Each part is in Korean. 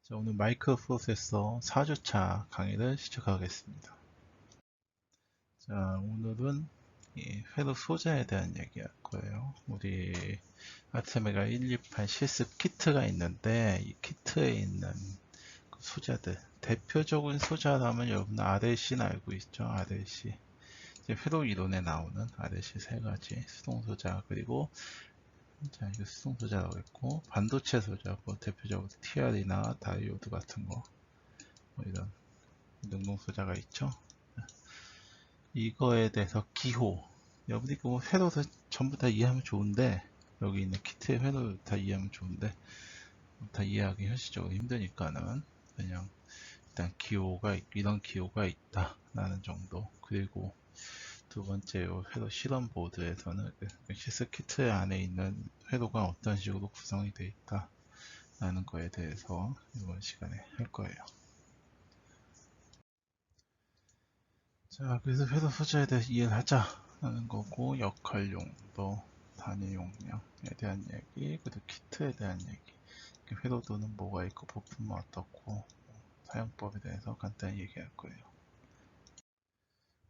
자, 오늘 마이크로 프로세서 4주차 강의를 시작하겠습니다. 자, 오늘은 이 회로 소자에 대한 얘기할 거예요. 우리 아테메가 128 실습 키트가 있는데 이 키트에 있는 그 소자들 대표적인 소자라면 여러분 RLC는 알고 있죠? RLC 이제 회로 이론에 나오는 RLC 세 가지 수동 소자 그리고 자, 이거 수동 소자라고 했고 반도체 소자 뭐 대표적으로 TR이나 다이오드 같은 거 뭐 이런 능동 소자가 있죠. 이거에 대해서 기호 여러분이 그 회로를 전부 다 이해하면 좋은데 여기 있는 키트의 회로를 다 이해하면 좋은데 다 이해하기 현실적으로 힘드니까는 그냥 일단 기호가 이런 기호가 있다 라는 정도. 그리고 두 번째 회로 실험 보드에서는 실습 키트 안에 있는 회로가 어떤 식으로 구성이 되어 있다 라는 거에 대해서 이번 시간에 할 거예요. 자, 그래서 회로 소재에 대해서 이해를 하자 하는 거고, 역할 용도, 단위 용량에 대한 얘기, 그리고 키트에 대한 얘기. 회로도는 뭐가 있고, 부품은 어떻고, 사용법에 대해서 간단히 얘기할 거예요.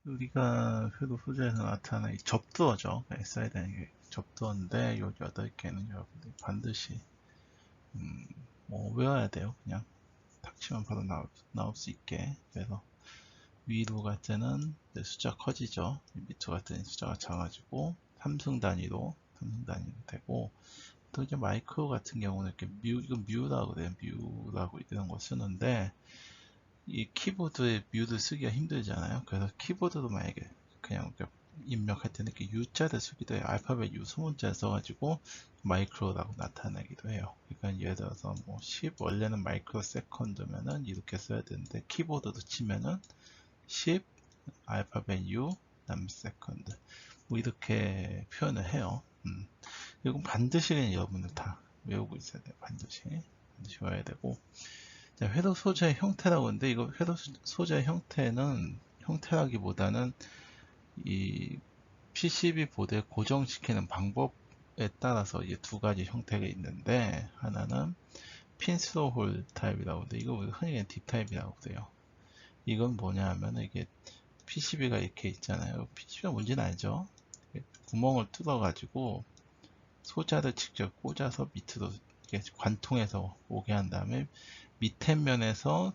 우리가 회로 소재에서 나타나는 이 접두어죠. SI에 대한 얘기. 접두어인데, 요 8개는 여러분들이 반드시, 뭐 외워야 돼요. 그냥 닥치면 바로 나올 수 있게. 그래서 위로 갈 때는 숫자 커지죠. 밑으로 갈 때는 숫자가 작아지고 삼승 단위로 되고 또 이제 마이크로 같은 경우는 이렇게 이건 뮤라고 그래요. 뮤라고 이런 거 쓰는데 이 키보드에 뮤를 쓰기가 힘들잖아요. 그래서 키보드로 만약에 그냥 입력할 때는 이렇게 U자를 쓰기도 해요. 알파벳 U 소문자 써가지고 마이크로라고 나타내기도 해요. 그러니까 예를 들어서 뭐 10 원래는 마이크로 세컨드면은 이렇게 써야 되는데 키보드로 치면은 10 알파벳 U 그다음 세컨드 뭐 이렇게 표현을 해요. 이건 반드시 그냥 여러분들 다 외우고 있어야 돼요. 반드시 외워야 되고 자, 회로 소재의 형태라고 하는데 이거 회로 소재의 형태는 형태라기보다는 이 PCB 보드에 고정시키는 방법에 따라서 이게 두 가지 형태가 있는데 하나는 핀스로 홀 타입이라고 하는데 이거 흔히 딥 타입이라고 그래요. 이건 뭐냐 하면 이게 PCB가 이렇게 있잖아요. PCB가 뭔지는 알죠? 구멍을 뚫어 가지고 소자를 직접 꽂아서 밑으로 이렇게 관통해서 오게 한 다음에 밑에 면에서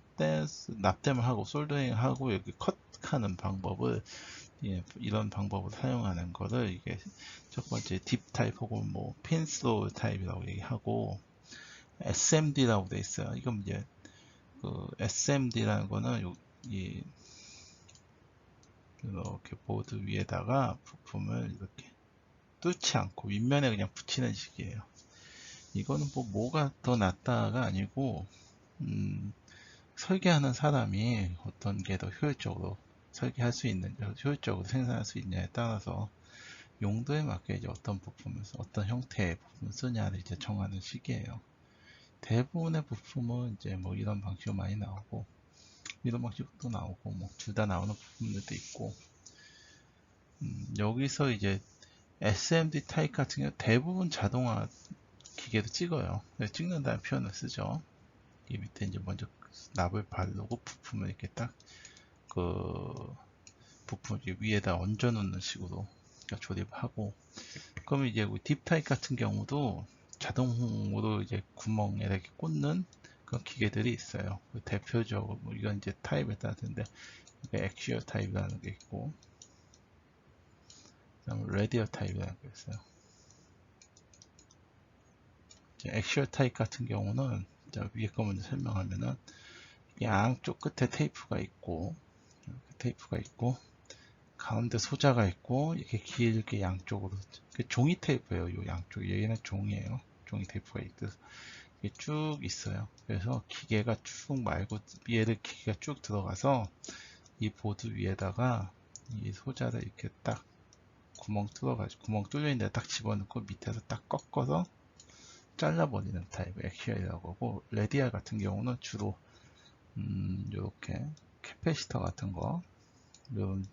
납땜을 하고 솔더링 하고 여기 컷하는 방법을 예, 이런 방법을 사용하는 거를 이게 첫 번째 딥 타입 혹은 뭐 핀스로 타입이라고 얘기하고 SMD라고 돼 있어요. 이건 이제 그 SMD라는 거는 이 이렇게 보드 위에다가 부품을 이렇게 뚫지 않고 윗면에 그냥 붙이는 식이에요. 이거는 뭐가 더 낫다가 아니고 설계하는 사람이 어떤 게 더 효율적으로 설계할 수 있는 효율적으로 생산할 수 있냐에 따라서 용도에 맞게 이제 어떤 부품을 어떤 형태의 부품을 쓰냐를 이제 정하는 식이에요. 대부분의 부품은 이제 뭐 이런 방식으로 많이 나오고 이런 방식도 나오고 뭐 둘 다 나오는 부품들도 있고 여기서 이제 SMD 타입 같은 경우 대부분 자동화 기계로 찍어요. 찍는다는 표현을 쓰죠. 이 밑에 이제 먼저 납을 바르고 부품을 이렇게 딱 그 부품 위에다 얹어 놓는 식으로 조립하고 그러면 이제 딥 타입 같은 경우도 자동으로 이제 구멍에 이렇게 꽂는 그런 기계들이 있어요. 대표적으로 뭐 이건 이제 타입에 따라 다른데 액시얼 타입이라는 게 있고 그다음에 레디얼 타입이라는 게 있어요. 액시얼 타입 같은 경우는 위에 거 먼저 설명하면은 양쪽 끝에 테이프가 있고 가운데 소자가 있고 이렇게 길게 양쪽으로 종이 테이프예요. 요 양쪽 얘는 종이에요. 종이 테이프가 쭉 있어요. 그래서 기계가 쭉 말고 얘를 기계가 쭉 들어가서 이 보드 위에다가 이 소자를 이렇게 딱 구멍 뚫어가지고 구멍 뚫려 있는데 딱 집어넣고 밑에서 딱 꺾어서 잘라버리는 타입 액시얼이라고 하고 레디알 같은 경우는 주로 이렇게 캐패시터 같은 거 이런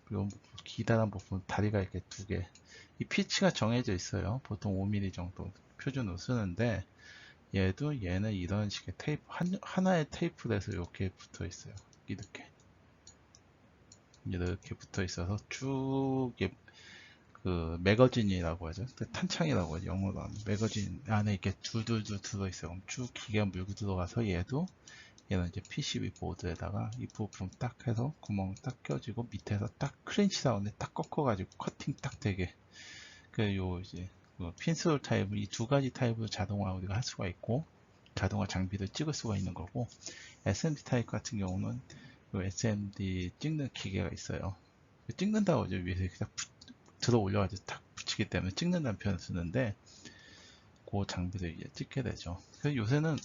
기다란 부분 다리가 이렇게 두 개. 이 피치가 정해져 있어요. 보통 5mm 정도 표준으로 쓰는데 얘는 이런 식의 테이프, 하나의 테이프로 해서 이렇게 붙어 있어요. 이렇게 붙어 있어서 쭉, 그, 매거진이라고 하죠. 탄창이라고 하죠. 영어로 하면. 매거진 안에 이렇게 줄줄줄 들어있어요. 그럼 쭉 기계가 물고 들어가서 얘는 이제 PCB 보드에다가 이 부품 딱 해서 구멍 딱 껴지고 밑에서 딱 클린치 다운에 딱 꺾어가지고 커팅 딱 되게. 이제, 핀스홀 타입을 이 두 가지 타입으로 자동화 우리가 할 수가 있고, 자동화 장비를 찍을 수가 있는 거고, SMD 타입 같은 경우는 요 SMD 찍는 기계가 있어요. 찍는다고 이제 위에서 이렇게 딱 들어 올려가지고 탁 붙이기 때문에 찍는다는 표현을 쓰는데, 그 장비를 이제 찍게 되죠. 그래서 요새는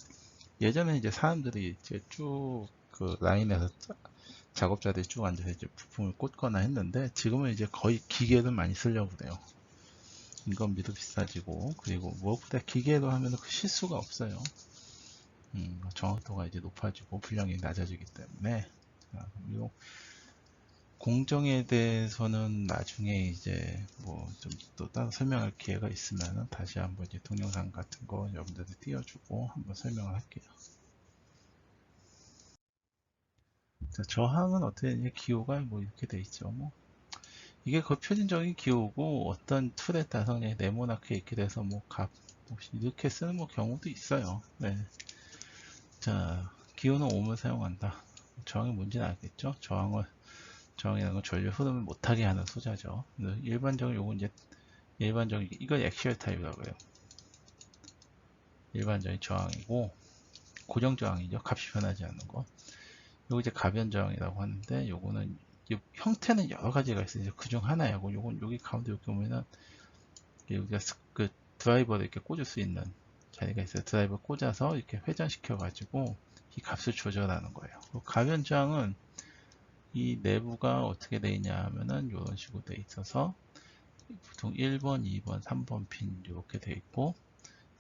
예전에 이제 사람들이 이제 쭉 그 라인에서 작업자들이 쭉 앉아서 이제 부품을 꽂거나 했는데, 지금은 이제 거의 기계를 많이 쓰려고 그래요. 인건비도 비싸지고, 그리고 무엇보다 기계로 하면 그 실수가 없어요. 정확도가 이제 높아지고 분량이 낮아지기 때문에. 요 공정에 대해서는 나중에 이제 뭐 좀 또 따로 설명할 기회가 있으면 다시 한번 이제 동영상 같은 거 여러분들한테 띄워주고 한번 설명을 할게요. 자, 저항은 어떻게 되냐, 기호가 뭐 이렇게 돼 있죠. 뭐 이게 그 표준적인 기호고, 어떤 툴에 따라서 그냥 네모나게 이렇게 돼서 뭐 값 이렇게 쓰는 뭐 경우도 있어요. 네. 자, 기호는 옴을 사용한다. 저항이 뭔지는 알겠죠? 저항이라는 건 전류 흐름을 못하게 하는 소자죠. 일반적으로 요건 이제 일반적인 이건 액시얼 타입이라고 해요. 일반적인 저항이고, 고정 저항이죠. 값이 변하지 않는 거. 요거 이제 가변 저항이라고 하는데, 요거는 형태는 여러 가지가 있어요. 그중 하나이고, 요건 여기 가운데 이렇게 보면은 우리가 그 드라이버를 이렇게 꽂을 수 있는 자리가 있어요. 드라이버 꽂아서 이렇게 회전시켜 가지고 이 값을 조절하는 거예요. 가변 저항은 이 내부가 어떻게 되어 있냐 하면은 이런 식으로 되어 있어서 보통 1번, 2번, 3번 핀 이렇게 되어 있고,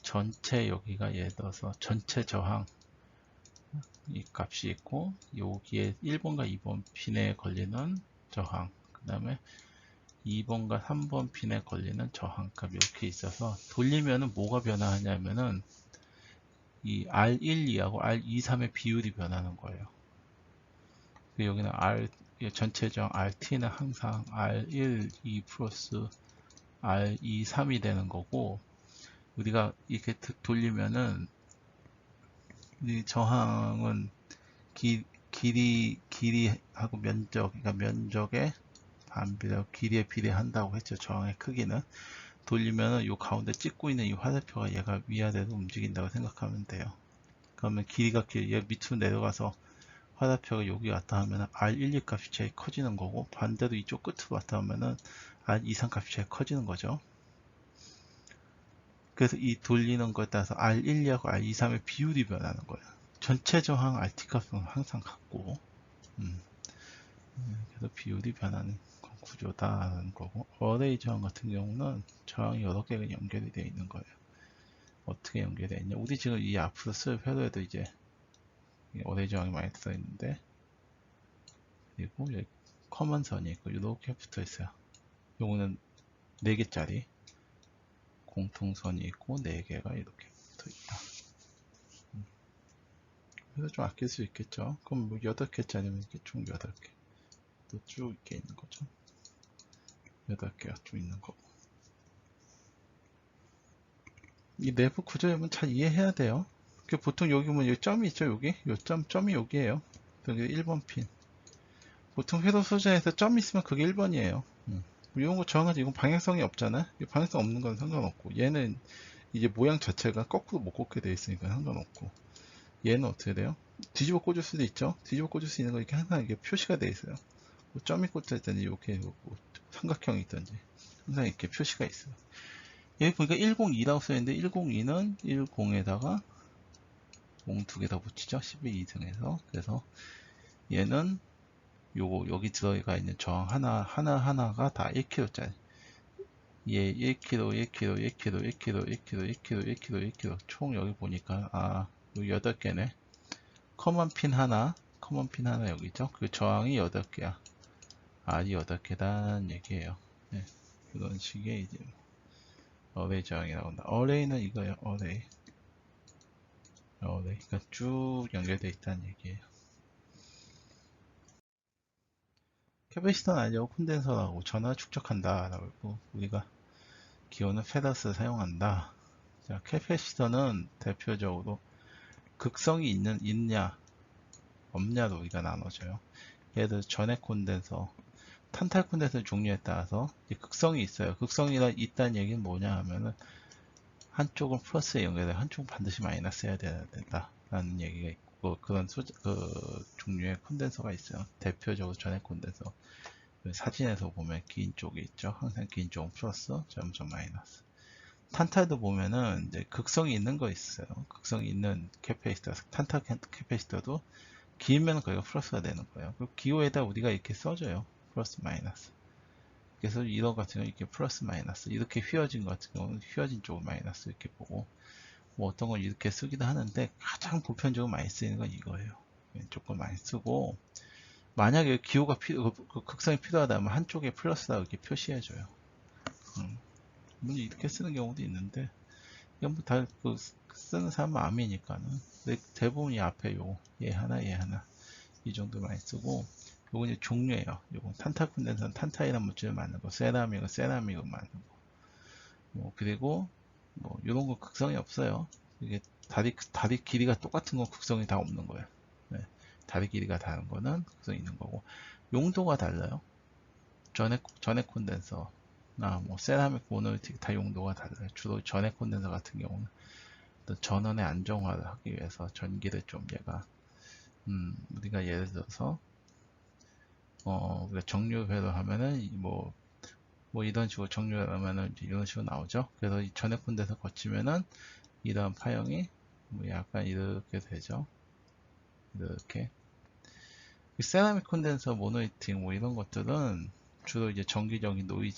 전체 여기가 예를 들어서 전체 저항 이 값이 있고, 여기에 1번과 2번 핀에 걸리는 저항, 그 다음에 2번과 3번 핀에 걸리는 저항값 이렇게 있어서, 돌리면은 뭐가 변화하냐면은 이 R12하고 R23의 비율이 변하는 거예요. 여기는 전체 저항 RT는 항상 R12 플러스 R23이 되는 거고, 우리가 이렇게 돌리면은 이 저항은 길이하고 면적, 그러니까 면적의 반비례, 길이에 비례한다고 했죠. 저항의 크기는. 돌리면은 이 가운데 찍고 있는 이 화살표가 얘가 위아래로 움직인다고 생각하면 돼요. 그러면 얘 밑으로 내려가서 화살표가 여기 왔다 하면 R12 값이 제일 커지는 거고, 반대로 이쪽 끝으로 왔다 하면은 R23 값이 제일 커지는 거죠. 그래서 이 돌리는 거에 따라서 R12하고 R23의 비율이 변하는 거예요. 전체 저항 RT 값은 항상 같고, 그래서 비율이 변하는 구조다라는 거고, 어레이 저항 같은 경우는 저항이 여러 개가 연결이 되어 있는 거예요. 어떻게 연결되어 있냐? 우리 지금 이 앞으로 쓸 회로에도 이제 어레이 저항이 많이 들어있는데, 그리고 여기 커먼선이 있고 이렇게 붙어 있어요. 요거는 4개짜리 공통선이 있고 4개가 이렇게 붙어 있다. 그래서 좀 아낄 수 있겠죠. 그럼 뭐 8개짜리면 이렇게 총 8개 또 쭉 이렇게 있는 거죠. 8개가 좀 있는 거고, 이 내부 구조 여러분 잘 이해해야 돼요. 보통 여기 보면 여기 점이 있죠. 여기 점이 여기에요. 여기 1번 핀. 보통 회로 소재에서 점이 있으면 그게 1번이에요. 이런 거 정하지. 이건 방향성이 없잖아. 이 방향성 없는 건 상관없고, 얘는 이제 모양 자체가 거꾸로 못 꽂게 되어 있으니까 상관없고, 얘는 어떻게 돼요? 뒤집어 꽂을 수도 있죠. 뒤집어 꽂을 수 있는 거 이렇게 항상 이게 표시가 되어 있어요. 뭐 점이 꽂혀 있든지 이렇게 뭐 삼각형이 있든지 항상 이렇게 표시가 있어요. 여기 보니까 102라고 써있는데 102는 10에다가 0 두 개 더 붙이죠. 12 2등에서. 그래서 얘는 요거 여기 들어가 있는 저항 하나가 다 1kg짜리. 얘 1kg, 1kg, 1kg, 1kg, 1kg, 1kg, 1kg, 1kg. 총 여기 보니까 여기 8개네. 커먼 핀 하나 여기 있죠. 그 저항이 8개야. R이 8개단 얘기예요. 네. 이런 식의 이제 어레이 저항이라고 한다. 어레이는 이거예요. 어레이. 네. 그러니까 쭉 연결되어 있다는 얘기예요. 캐패시터는 아니고 콘덴서라고 전화 축적한다 라고 우리가 기호는 페더스 사용한다. 자, 캐패시터는 대표적으로 극성이 있냐 없냐로 우리가 나눠져요. 예를 들어 전액 콘덴서, 탄탈 콘덴서 종류에 따라서 극성이 있어요. 극성이 있다는 얘기는 뭐냐 하면은 한쪽은 플러스에 연결돼 한쪽은 반드시 마이너스해야 된다 라는 얘기가 있고, 그런 종류의 콘덴서가 있어요. 대표적으로 전액 콘덴서, 사진에서 보면 긴 쪽이 있죠. 항상 긴 쪽은 플러스, 점점 마이너스. 탄탈도 보면은 이제 극성이 있는 거 있어요. 극성이 있는 캐패시터, 탄탈 캐패시터도 길면 거기가 플러스가 되는 거예요. 그 기호에다 우리가 이렇게 써줘요. 플러스 마이너스. 그래서 이런 같은 경우 이렇게 플러스 마이너스, 이렇게 휘어진 것 같은 경우는 휘어진 쪽을 마이너스 이렇게 보고, 뭐 어떤 건 이렇게 쓰기도 하는데 가장 보편적으로 많이 쓰이는 건 이거예요. 조금 많이 쓰고, 만약에 기호가 극성이 필요하다면 한쪽에 플러스라고 이렇게 표시해줘요. 물론 이렇게 쓰는 경우도 있는데 이건 뭐다 쓰는 사람 마음이니까는. 근데 대부분 이 앞에 얘 하나 이 정도 많이 쓰고, 요건 이제 종류예요. 요건 탄탈 콘덴서는 탄탈이라는 물질을 만든 거, 세라믹은 세라믹을 만든 거. 뭐 그리고 뭐 이런 거 극성이 없어요. 이게 다리 길이가 똑같은 건 극성이 다 없는 거예요. 네. 다리 길이가 다른 거는 극성이 있는 거고, 용도가 달라요. 전액 콘덴서나 뭐 세라믹 모노리틱 다 용도가 달라요. 주로 전액 콘덴서 같은 경우는 전원의 안정화를 하기 위해서 전기를 좀 얘가 우리가 예를 들어서 우리가 정류회로 하면은 뭐 이런 식으로 정류회로 하면은 이런 식으로 나오죠. 그래서 이 전액 콘덴서 거치면은 이런 파형이 뭐 약간 이렇게 되죠. 이렇게 세라믹 콘덴서 모노리틱 뭐 이런 것들은 주로 이제 정기적인 거지.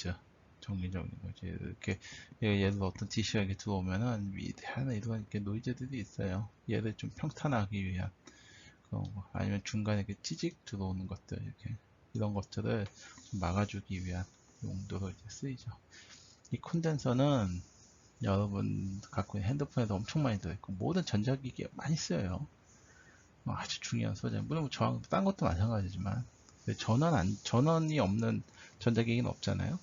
이렇게 예를 들어 어떤 디시가 이렇게 들어오면은 위대한 이런 이렇게 노이즈들이 있어요. 얘를 좀 평탄하기 위한 그런 거, 아니면 중간에 이렇게 찌직 들어오는 것들, 이렇게 이런 것들을 좀 막아주기 위한 용도로 이제 쓰이죠. 이 콘덴서는 여러분 갖고 있는 핸드폰에도 엄청 많이 들어있고 모든 전자기기에 많이 쓰여요. 아주 중요한 소재. 물론 저항 딴 것도 마찬가지지만 전원이 없는 전자기기는 없잖아요.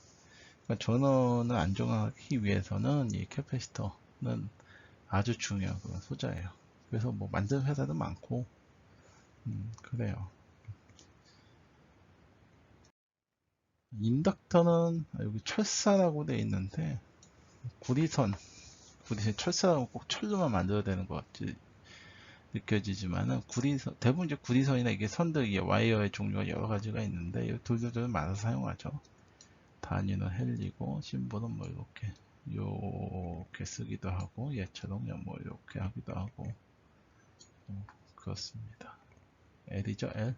그러니까 전원을 안정하기 위해서는 이 캐패시터는 아주 중요한 그런 소재예요. 그래서 뭐 만드는 회사도 많고 그래요. 인덕터는 여기 철사라고 돼 있는데 구리선 철사라고 꼭 철로만 만들어야 되는 것 같이 느껴지지만은 구리선 대부분 이제 구리선이나 이게 선들 이게 와이어의 종류가 여러 가지가 있는데 이 돌들을 말아서 사용하죠. 단위는 헬리고 심볼은 뭐 이렇게 쓰기도 하고 얘처럼 그냥 뭐 이렇게 하기도 하고 그렇습니다. L이죠 L.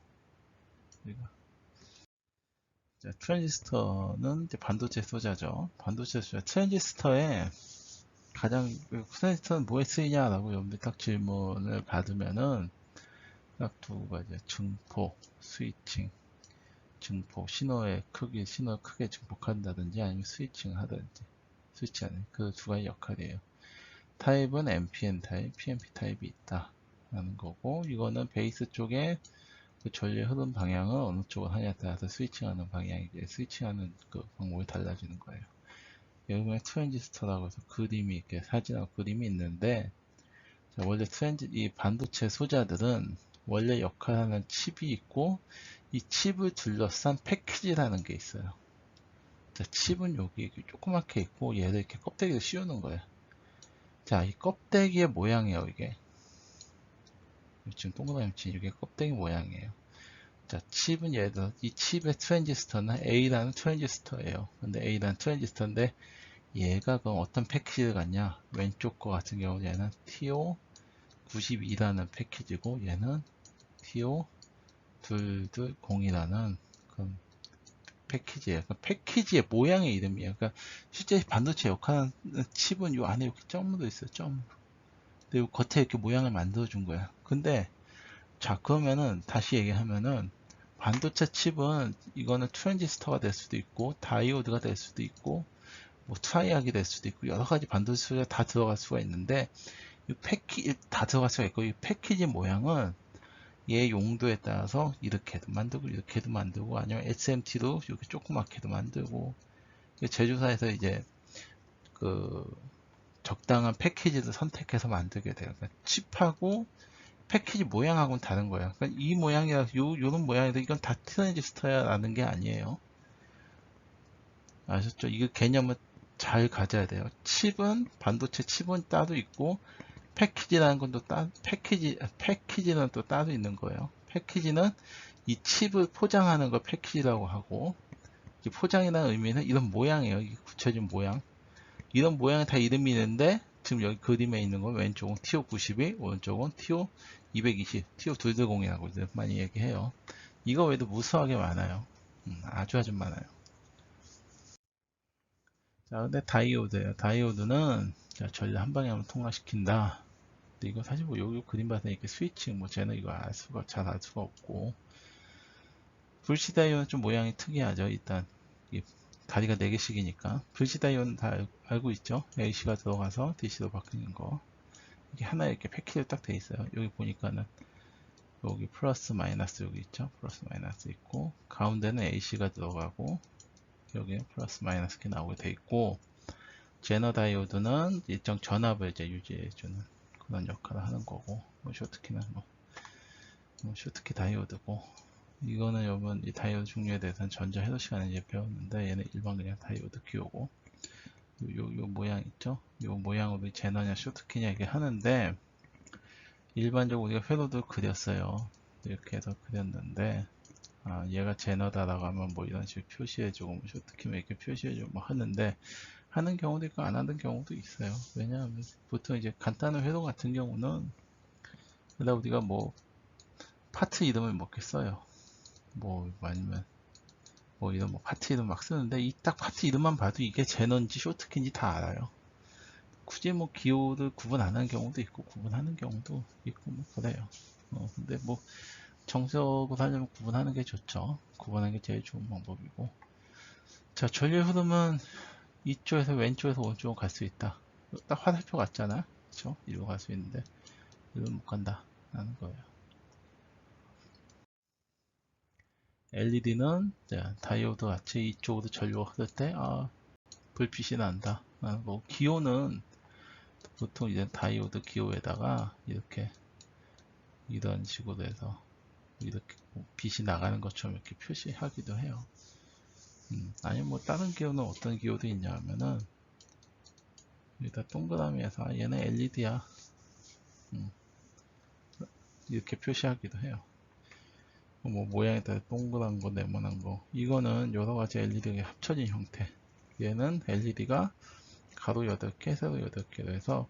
자, 트랜지스터는 이제 반도체 소자죠. 반도체 소자. 트랜지스터는 뭐에 쓰이냐라고 여러분들 딱 질문을 받으면은 딱 두 가지. 증폭, 스위칭. 증폭, 신호를 크게 증폭한다든지 아니면 스위칭 하든지. 스위칭하는 그 두 가지 역할이에요. 타입은 NPN 타입, PNP 타입이 있다. 라는 거고, 이거는 베이스 쪽에 그 전류 흐름 방향을 어느 쪽을 하냐에 따라서 스위칭하는 스위칭하는 그 방법이 달라지는 거예요. 여기 트랜지스터라고 해서 이렇게 사진하고 그림이 있는데, 자, 원래 이 반도체 소자들은 원래 역할하는 칩이 있고, 이 칩을 둘러싼 패키지라는 게 있어요. 자, 칩은 여기 조그맣게 있고, 얘를 이렇게 껍데기를 씌우는 거예요. 자, 이 껍데기의 모양이에요, 이게. 지금 동그라미 친 이게 껍데기 모양이에요. 자, 칩은 예를 들어 이 칩의 트랜지스터는 A라는 트랜지스터예요. 근데 A라는 트랜지스터인데 얘가 그럼 어떤 패키지를 갖냐? 왼쪽 거 같은 경우 얘는 TO92라는 패키지고 얘는 TO220이라는 그런 패키지예요. 그러니까 패키지의 모양의 이름이에요. 그러니까 실제 반도체 역할하는 칩은 이 안에 이렇게 점으로 있어요. 점. 근데 겉에 이렇게 모양을 만들어 준 거야. 근데 자, 그러면은 다시 얘기하면은 반도체 칩은 이거는 트랜지스터가 될 수도 있고 다이오드가 될 수도 있고 뭐 트라이악이 될 수도 있고 여러 가지 반도체 소재가 다 들어갈 수가 있는데, 이 패키지 다 들어갈 수가 있고, 이 패키지 모양은 얘 용도에 따라서 이렇게도 만들고 이렇게도 만들고 아니면 SMT도 이렇게 조그맣게도 만들고, 제조사에서 이제 그 적당한 패키지를 선택해서 만들게 돼요. 그러니까 칩하고 패키지 모양하고는 다른 거예요. 그러니까 이 모양이라 요런 모양이라 이건 다 트랜지스터야 라는 게 아니에요. 아셨죠? 이거 개념을 잘 가져야 돼요. 칩은 반도체 칩은 따로 있고 패키지라는 건 또 패키지는 또 따로 있는 거예요. 패키지는 이 칩을 포장하는 걸 패키지라고 하고, 이 포장이라는 의미는 이런 모양이에요. 이 구체적인 모양. 이런 모양이 다 이름이 있는데 지금 여기 그림에 있는 건 왼쪽은 TO92, 오른쪽은 TO220, TO210이라고 이제 많이 얘기해요. 이거 외에도 무수하게 많아요. 아주 많아요. 자, 근데 다이오드예요. 다이오드는 자, 전류 한 방향으로 통과시킨다. 근데 이거 사실 뭐 여기 그림 봐서 이렇게 스위칭 뭐 쟤는 이거 잘 알 수가 없고, 불시 다이오드는 좀 모양이 특이하죠. 일단 이 다리가 4개씩이니까 불시 다이오드는 다 알고 있죠. AC가 들어가서 DC로 바뀌는 거. 이게 하나 이렇게 패키지로 딱 돼 있어요. 여기 보니까는 여기 플러스 마이너스 여기 있죠. 플러스 마이너스 있고 가운데는 AC가 들어가고 여기 플러스 마이너스 이렇게 나오게 돼 있고, 제너 다이오드는 일정 전압을 이제 유지해주는 그런 역할을 하는 거고, 뭐 쇼트키는 뭐 쇼트키 다이오드고, 이거는 여러분 이 다이오드 종류에 대해서는 전자 해도 시간에 이제 배웠는데 얘는 일반 그냥 다이오드 기호고, 요 모양 있죠? 요 모양으로 제너냐 쇼트키냐 이게 하는데, 일반적으로 우리가 회로도 그렸어요. 이렇게 해서 그렸는데, 아, 얘가 제너다라고 하면 뭐 이런 식으로 표시해주고, 뭐 쇼트키면 이렇게 표시해주고 뭐 하는데, 하는 경우도 있고 안 하는 경우도 있어요. 왜냐하면 보통 이제 간단한 회로 같은 경우는 그다 우리가 뭐 파트 이름을 몇 개 써요. 뭐 아니면 뭐 이런 뭐 파트 이름 막 쓰는데 이 딱 파트 이름만 봐도 이게 제너인지 쇼트키인지 다 알아요. 굳이 뭐 기호를 구분 안 하는 경우도 있고 구분하는 경우도 있고 뭐 그래요. 근데 뭐 정석으로 하려면 구분하는 게 좋죠. 구분하는 게 제일 좋은 방법이고. 자, 전류 흐름은 이쪽에서 왼쪽에서 오른쪽으로 갈 수 있다. 딱 화살표 같잖아. 그쵸? 이리로 갈 수 있는데 이리로 못 간다 라는 거예요. LED는 다이오드 같이 이쪽으로 전류가 흐를 때 불빛이 난다 라는 거고, 기호는 보통 이제 다이오드 기호에다가 이렇게 이런 식으로 해서 이렇게 빛이 나가는 것처럼 이렇게 표시하기도 해요. 아니면 뭐 다른 기호는 어떤 기호도 있냐 하면은 여기다 동그라미에서 얘는 LED야 이렇게 표시하기도 해요. 뭐 모양에 따라 동그란 거, 네모난 거, 이거는 여러가지 LED가 합쳐진 형태. 얘는 LED가 가로 8개, 세로 8개로 해서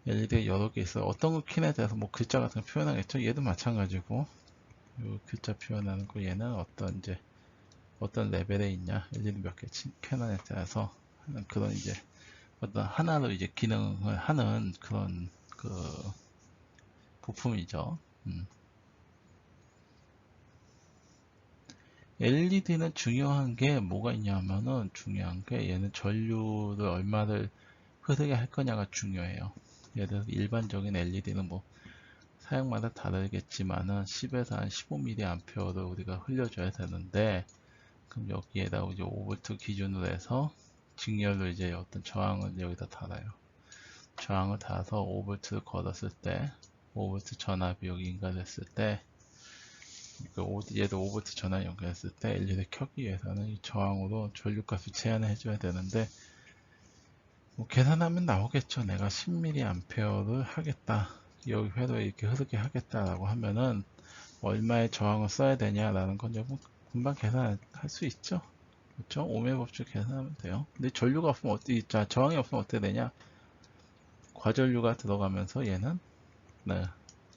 LED가 여러 개 있어요. 어떤 거 킨에 대해서 뭐 글자 같은 거 표현하겠죠. 얘도 마찬가지고 요 글자 표현하는 거, 얘는 어떤 레벨에 있냐, LED 몇 개 켜놓냐에 따라서 하는 그런 이제 어떤 하나로 이제 기능을 하는 그런 그 부품이죠. LED는 중요한 게 뭐가 있냐면은, 중요한 게 얘는 전류를 얼마를 흐르게 할 거냐가 중요해요. 예를 들어서 일반적인 LED는 뭐 사용마다 다르겠지만은 10에서 한 15mA를 우리가 흘려줘야 되는데, 그럼 여기에다 이제 5V 기준으로 해서 직렬로 이제 어떤 저항을 여기다 달아요. 저항을 달아서 5V를 걸었을 때 5V 전압이 여기 인가됐을 때, 얘도 5V 전압 연결했을 때 LED를 켜기 위해서는 이 저항으로 전류값을 제한을 해줘야 되는데, 뭐 계산하면 나오겠죠. 내가 10mA를 하겠다, 여기 회로에 이렇게 흐르게 하겠다라고 하면은 얼마의 저항을 써야 되냐라는 건 좀 금방 계산할 수 있죠. 그렇죠? 오메 법칙 계산하면 돼요. 근데 전류가 없으면 저항이 없으면 어떻게 되냐? 과전류가 들어가면서 얘는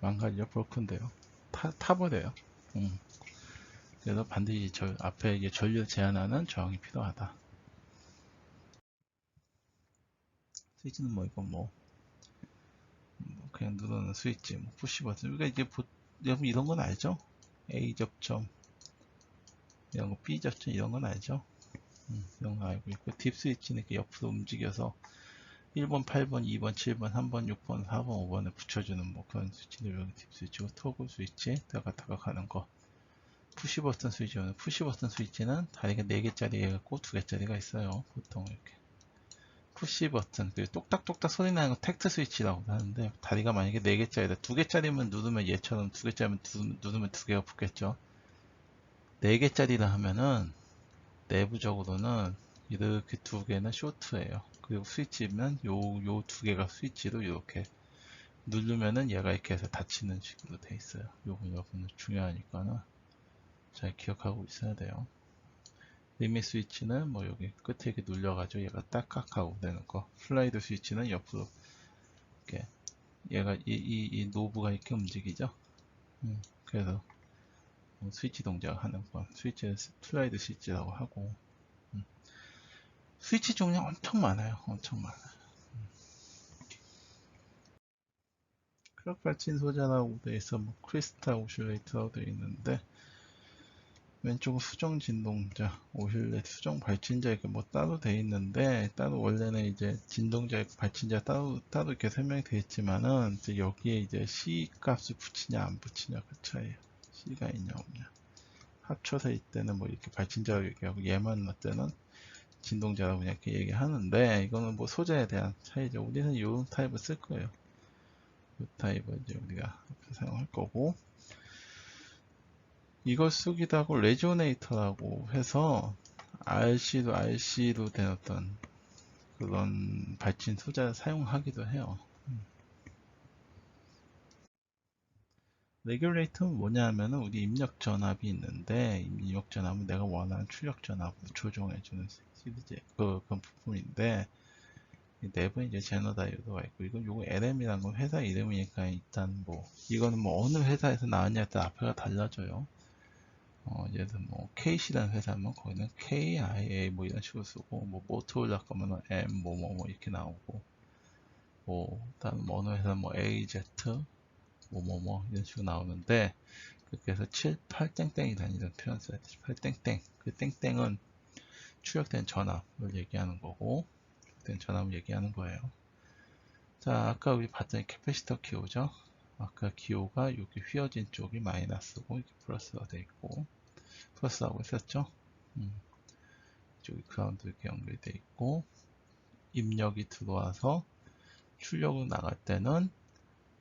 망가지죠. 브로큰돼요. 타버려요. 그래서 반드시 앞에 이제 전류를 제한하는 저항이 필요하다. 스위치는 뭐 이건 뭐 그냥 누르는 스위치, 뭐 푸시 버튼. 그러니까 이제 여러분 이런 건 알죠? A 접점, 이런 거 B 접점, 이런 건 알죠? 이런 거 알고 있고, 딥 스위치는 이렇게 옆으로 움직여서 1번, 8번, 2번, 7번, 3번, 6번, 4번, 5번에 붙여주는 뭐 그런 스위치들, 여기 딥 스위치고 토글 스위치, 다가 가는 거. 푸시 버튼 스위치는, 푸시 버튼 스위치는 다리가 4개짜리가 있고 2개짜리가 있어요. 보통 이렇게. 푸시 버튼, 그 똑딱똑딱 소리 나는 거 텍트 스위치라고 하는데, 다리가 만약에 4개짜리다. 2개짜리면 누르면 얘처럼 2개짜리면 누르면 2개가 붙겠죠. 4개짜리라 하면은, 내부적으로는 이렇게 2개는 쇼트예요. 그리고 스위치면 요 2개가 스위치로 이렇게 누르면은 얘가 이렇게 해서 닫히는 식으로 돼 있어요. 요건 여러분 중요하니까는 잘 기억하고 있어야 돼요. 리밋 스위치는 뭐 여기 끝에 이렇게 눌려가지고 얘가 딱딱 하고 되는 거. 슬라이드 스위치는 옆으로 이렇게 얘가 이 노브가 이렇게 움직이죠. 그래서 스위치 동작을 하는 건 스위치는 슬라이드 스위치라고 하고, 스위치 종류 엄청 많아요. 엄청 많아요. 클럭 발진 소재라고 돼 있어 뭐 크리스탈 오실레이터라고 돼 있는데, 왼쪽은 수정 진동자, 오실레이터 수정 발진자 이렇게 뭐 따로 돼 있는데, 따로 원래는 이제 진동자 발진자 따로 이렇게 설명이 돼 있지만은, 이제 여기에 이제 C 값을 붙이냐 안 붙이냐 그 차이에요. C가 있냐 없냐. 합쳐서 이때는 뭐 이렇게 발진자라고 얘기하고, 얘만 넣을 때는 진동자라고 그냥 이렇게 얘기하는데, 이거는 뭐 소재에 대한 차이죠. 우리는 이 타입을 쓸 거예요. 이 타입을 이제 우리가 사용할 거고, 이걸 쓰기도 하고 레조네이터라고 해서 RC로 된 어떤 그런 발진 소재를 사용하기도 해요. 레귤레이터는 뭐냐 하면은, 우리 입력 전압이 있는데, 입력 전압은 내가 원하는 출력 전압으로 조정해주는 시리즈 그런 부품인데, 이 내부에 이제 제너 다이오드가 있고, 이건 요거 LM이라는 건 회사 이름이니까, 일단 뭐 이거는 뭐 어느 회사에서 나왔냐에 따라 앞에가 달라져요. 예를 들어 뭐 KC라는 회사면 거기는 KIA 뭐 이런 식으로 쓰고, 뭐 모토로라 거면은 M 뭐 이렇게 나오고, 뭐 다른 뭐 어느 회사 뭐 AZ 뭐 이런 식으로 나오는데, 그렇게 해서 7, 8땡땡이라는 이런 표현 써야 돼. 8땡땡. 그 땡땡은 출력된 전압을 얘기하는 거고, 출력된 전압을 얘기하는 거예요. 자, 아까 우리 봤던 캐패시터 기호죠. 아까 기호가 여기 휘어진 쪽이 마이너스고, 이렇게 플러스가 돼 있고, 플러스라고 했었죠. 이쪽이 그라운드 이렇게 연결이 돼 있고, 입력이 들어와서 출력으로 나갈 때는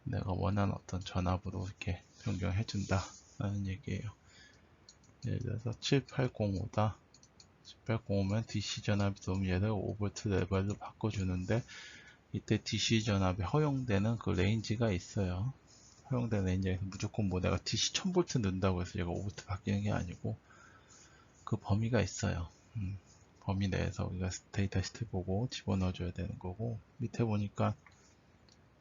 내가 원하는 어떤 전압으로 이렇게 변경해 준다 라는 얘기예요. 예를 들어서 7805다. 7805면 DC 전압이 들어오면 얘를 5V 레벨로 바꿔주는데, 이때 DC 전압이 허용되는 그 레인지가 있어요. 허용되는 레인지에서 무조건 뭐 내가 DC 1000V 넣는다고 해서 얘가 5V 바뀌는 게 아니고, 그 범위가 있어요. 범위 내에서 우리가 데이터 시트 보고 집어넣어줘야 되는 거고, 밑에 보니까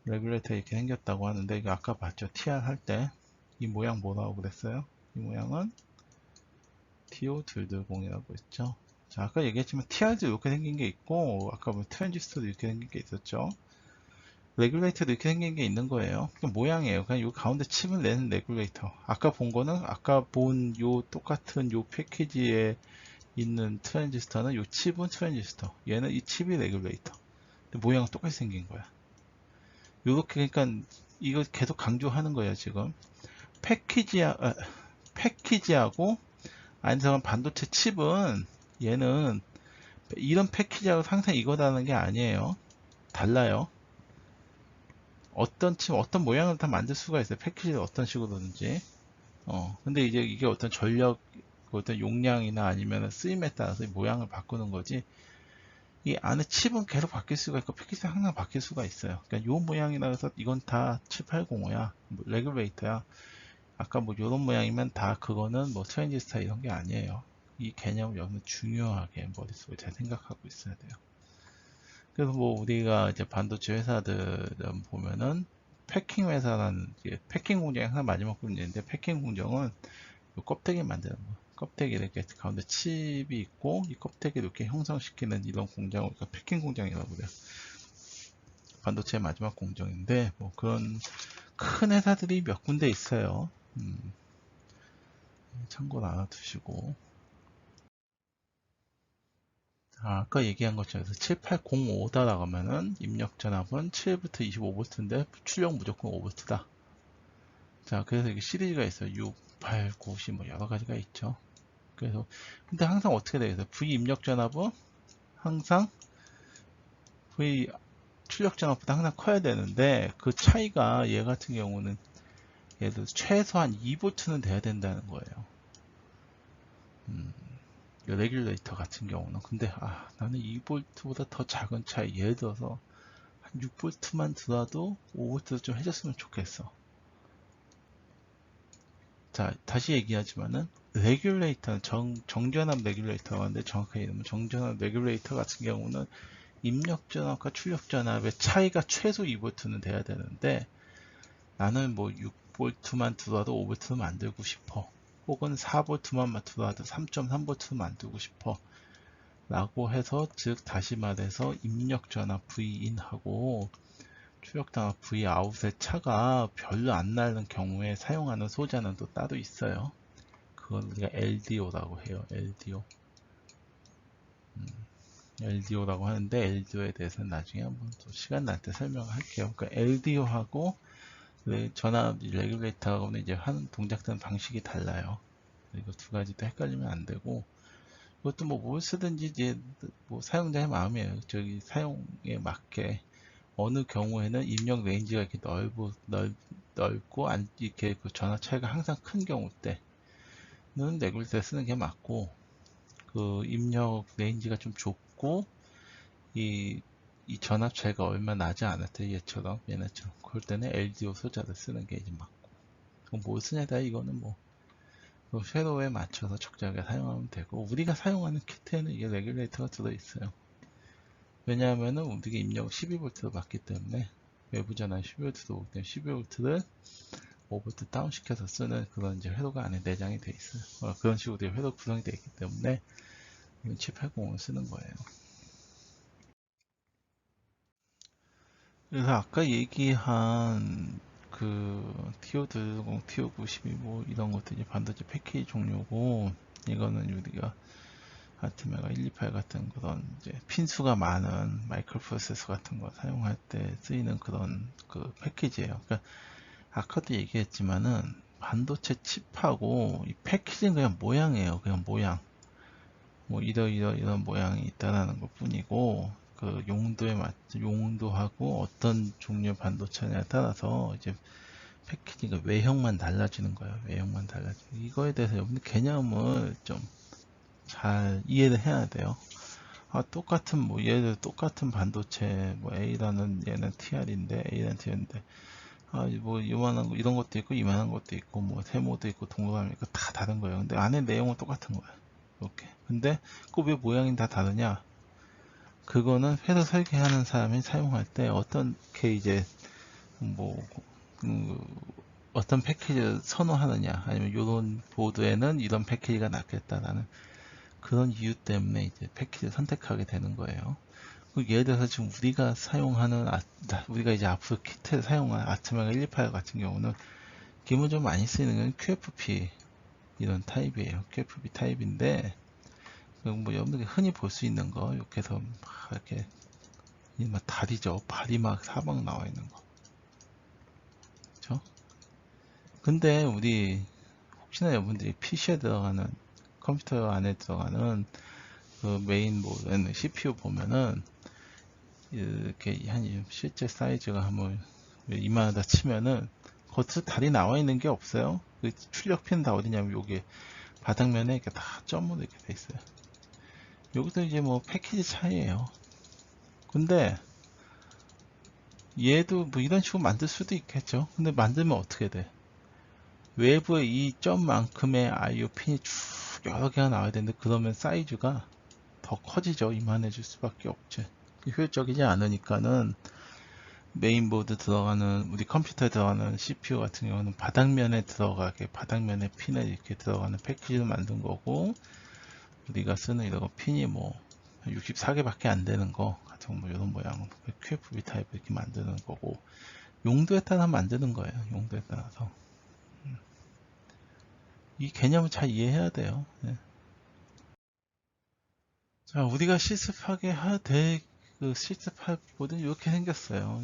레귤레이터 이렇게 생겼다고 하는데, 이거 아까 봤죠? TR 할 때 이 모양 뭐라고 그랬어요? 이 모양은 TO220이라고 했죠. 자, 아까 얘기했지만 TR도 이렇게 생긴 게 있고, 아까 뭐 트랜지스터도 이렇게 생긴 게 있었죠. 레귤레이터도 이렇게 생긴 게 있는 거예요. 그냥 모양이에요. 그냥 요 가운데 칩을 내는 레귤레이터. 아까 본 거는, 아까 본 요 똑같은 요 패키지에 있는 트랜지스터는, 요 칩은 트랜지스터, 얘는 이 칩이 레귤레이터. 근데 모양은 똑같이 생긴 거야. 요렇게, 그러니까 이걸 계속 강조하는 거예요. 지금 패키지하고 안성한 반도체 칩은, 얘는 이런 패키지하고 항상 이거라는 게 아니에요. 달라요. 어떤 칩, 어떤 모양을 다 만들 수가 있어요. 패키지를 어떤 식으로든지. 근데 이제 이게 어떤 전력, 어떤 용량이나 아니면 쓰임에 따라서 모양을 바꾸는 거지, 이 안에 칩은 계속 바뀔 수가 있고 패키지는 항상 바뀔 수가 있어요. 그러니까 요 모양이라 해서 이건 다 7805야, 뭐 레귤레이터야, 아까 뭐 요런 모양이면 다 그거는 뭐 트랜지스터 이런 게 아니에요. 이 개념을 여러분 중요하게 머릿속에 잘 생각하고 있어야 돼요. 그래서 뭐 우리가 이제 반도체 회사들 보면은 패킹 회사라는, 패킹 공장이 항상 마지막 부분인데, 패킹 공정은 요 껍데기 만드는 거, 껍데기 이렇게 가운데 칩이 있고 이 껍데기 이렇게 형성시키는 이런 공장을 우리가 패킹 공장이라고 그래요. 반도체 마지막 공정인데, 뭐 그런 큰 회사들이 몇 군데 있어요. 참고로 알아두시고. 아까 얘기한 것처럼 7805다라고 하면은 입력 전압은 7부터 25V인데 출력 무조건 5V다. 자, 그래서 이게 시리즈가 있어요. 6, 8, 9, 10 뭐 여러 가지가 있죠. 그래서 근데 항상 어떻게 되겠어요? V 입력 전압은 항상 V 출력 전압보다 항상 커야 되는데 그 차이가 얘 같은 경우는 예를 들어 최소한 2V는 돼야 된다는 거예요. 레귤레이터 같은 경우는 근데 나는 2V보다 더 작은 차이 예를 들어서 한 6V만 들어도 5V 좀 해줬으면 좋겠어. 자, 다시 얘기하지만은 레귤레이터는 정전압 레귤레이터가 하는데 정확하게 이름은 정전압 레귤레이터 같은 경우는 입력 전압과 출력 전압의 차이가 최소 2V는 돼야 되는데 나는 뭐 6V만 들어와도 5V는 만들고 싶어. 혹은 4V만 들어와도 3.3V 만들고 싶어. 라고 해서 즉 다시 말해서 입력 전압 V인하고 출력 전압 Vout의 차가 별로 안 나는 경우에 사용하는 소자는 또 따로 있어요. 그건 우리가 LDO라고 해요. LDO. LDO라고 하는데 LDO에 대해서는 나중에 한번 또 시간 날 때 설명을 할게요. 그러니까 LDO하고 전압 레귤레이터하고는 이제 하는 동작되는 방식이 달라요. 이거 두 가지도 헷갈리면 안 되고 그것도 뭐 뭘 쓰든지 이제 뭐 사용자의 마음이에요. 저기 사용에 맞게 어느 경우에는 입력 레인지가 이렇게 넓고 이렇게 그 전압 차이가 항상 큰 경우 때는 레귤레이터 쓰는 게 맞고 그 입력 레인지가 좀 좁고 이 전압 차이가 얼마 나지 않을 때 얘네처럼 그럴 때는 LDO 소자를 쓰는 게 이제 맞고 그럼 뭘 쓰냐에 따라 이거는 뭐 그 섀도우에 맞춰서 적절하게 사용하면 되고 우리가 사용하는 키트에는 이게 레귤레이터가 들어있어요. 왜냐하면은 우리가 입력 12V로 받기 때문에 외부 전압 12V로 오기 때문에 12V를 5V 다운 시켜서 쓰는 그런 이제 회로가 안에 내장이 돼 있어요. 그런 식으로 회로 구성이 되어 있기 때문에 780을 쓰는 거예요. 그래서 아까 얘기한 그 TO210, TO92 뭐 이런 것들이 반도체 패키지 종류고 이거는 우리가 아트메가 128 같은 그런 이제 핀수가 많은 마이크로 프로세서 같은 거 사용할 때 쓰이는 그런 그 패키지예요. 그러니까 아까도 얘기했지만은 반도체 칩하고 이 패키지는 그냥 모양이에요. 그냥 모양. 뭐 이런 모양이 있다라는 것 뿐이고 그 용도에 맞 용도하고 어떤 종류 반도체냐에 따라서 이제 패키지가 외형만 달라지는 거예요. 외형만 달라지는 이거에 대해서 여러분들 개념을 좀 잘 이해를 해야 돼요. 똑같은 뭐 예를 들어 똑같은 반도체 뭐 A라는 얘는 TR인데 A라는 TR인데 뭐 이만한 거 이런 것도 있고 이만한 것도 있고 뭐 세모도 있고 동그라미 있고 다 다른 거예요. 근데 안에 내용은 똑같은 거예요. 이렇게. 근데 그 왜 모양이 다 다르냐? 그거는 회사 설계하는 사람이 사용할 때 어떻게 이제 뭐 그 어떤 패키지를 선호하느냐 아니면 이런 보드에는 이런 패키지가 낫겠다라는 그런 이유 때문에 이제 패키지를 선택하게 되는 거예요. 예를 들어서 지금 우리가 사용하는 우리가 이제 앞으로 키트에 사용할 아트메가 128 같은 경우는 기본적으로 많이 쓰이는 건 QFP 이런 타입이에요. QFP 타입인데 뭐 여러분들이 흔히 볼 수 있는 거 이렇게 해서 막 이렇게 막 다리죠. 발이 막 사방 나와 있는 거. 그렇죠? 근데 우리 혹시나 여러분들이 PC에 들어가는 컴퓨터 안에 들어가는 그 메인보드는 CPU 보면은 이렇게 한 실제 사이즈가 한번 이만하다 치면은 겉으로 다리 나와 있는 게 없어요. 그 출력 핀 다 어디냐면 여기 바닥면에 이렇게 다 점으로 이렇게 돼 있어요. 여기도 이제 뭐 패키지 차이예요. 근데 얘도 뭐 이런 식으로 만들 수도 있겠죠. 근데 만들면 어떻게 돼? 외부에 이 점만큼의 IO 핀이 쭉 여러 개가 나와야 되는데 그러면 사이즈가 더 커지죠. 이만해질 수밖에 없지. 효율적이지 않으니까는 메인보드 들어가는 우리 컴퓨터에 들어가는 CPU 같은 경우는 바닥면에 들어가게 바닥면에 핀을 이렇게 들어가는 패키지를 만든 거고 우리가 쓰는 이런 핀이 뭐 64개밖에 안 되는 거 같은 뭐 이런 모양 QFB 타입 이렇게 만드는 거고 용도에 따라 만드는 거예요. 용도에 따라서 이 개념을 잘 이해해야 돼요. 네. 자, 우리가 실습하게 될 그 실습할 보드 이렇게 생겼어요.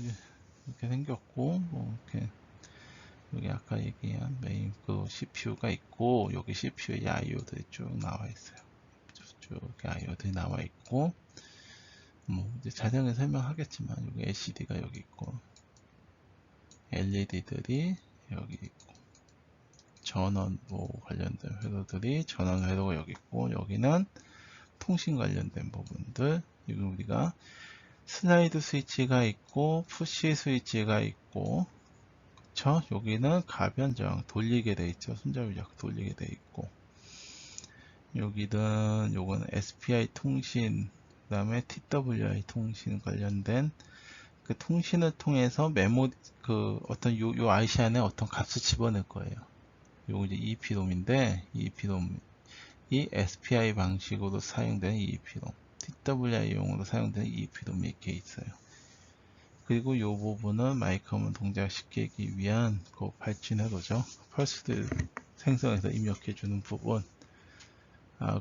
이렇게 생겼고, 뭐 이렇게 여기 아까 얘기한 메인 그 CPU가 있고, 여기 CPU에 IO들이 쭉 나와 있어요. 쭉 이렇게 IO들이 나와 있고, 뭐 이제 자세하게 설명하겠지만 여기 LCD가 여기 있고, LED들이 여기 있고, 전원 뭐 관련된 회로들이 전원 회로가 여기 있고, 여기는 통신 관련된 부분들. 여기 우리가 슬라이드 스위치가 있고 푸시 스위치가 있고, 그쵸? 여기는 가변정 돌리게 돼 있죠. 손잡이 잡고 돌리게 돼 있고, 여기는 요거는 SPI 통신, 그 다음에 TWI 통신 관련된 그 통신을 통해서 메모 그 어떤 요 IC 안에 어떤 값을 집어넣을 거예요. 요거 이제 EEPROM인데, EEPROM이 SPI 방식으로 사용되는 EEPROM, TWI용으로 사용되는 EEPROM이 이렇게 있어요. 그리고 이 부분은 마이크홈을 동작시키기 위한 그 발진 회로죠. 펄스를 생성해서 입력해주는 부분.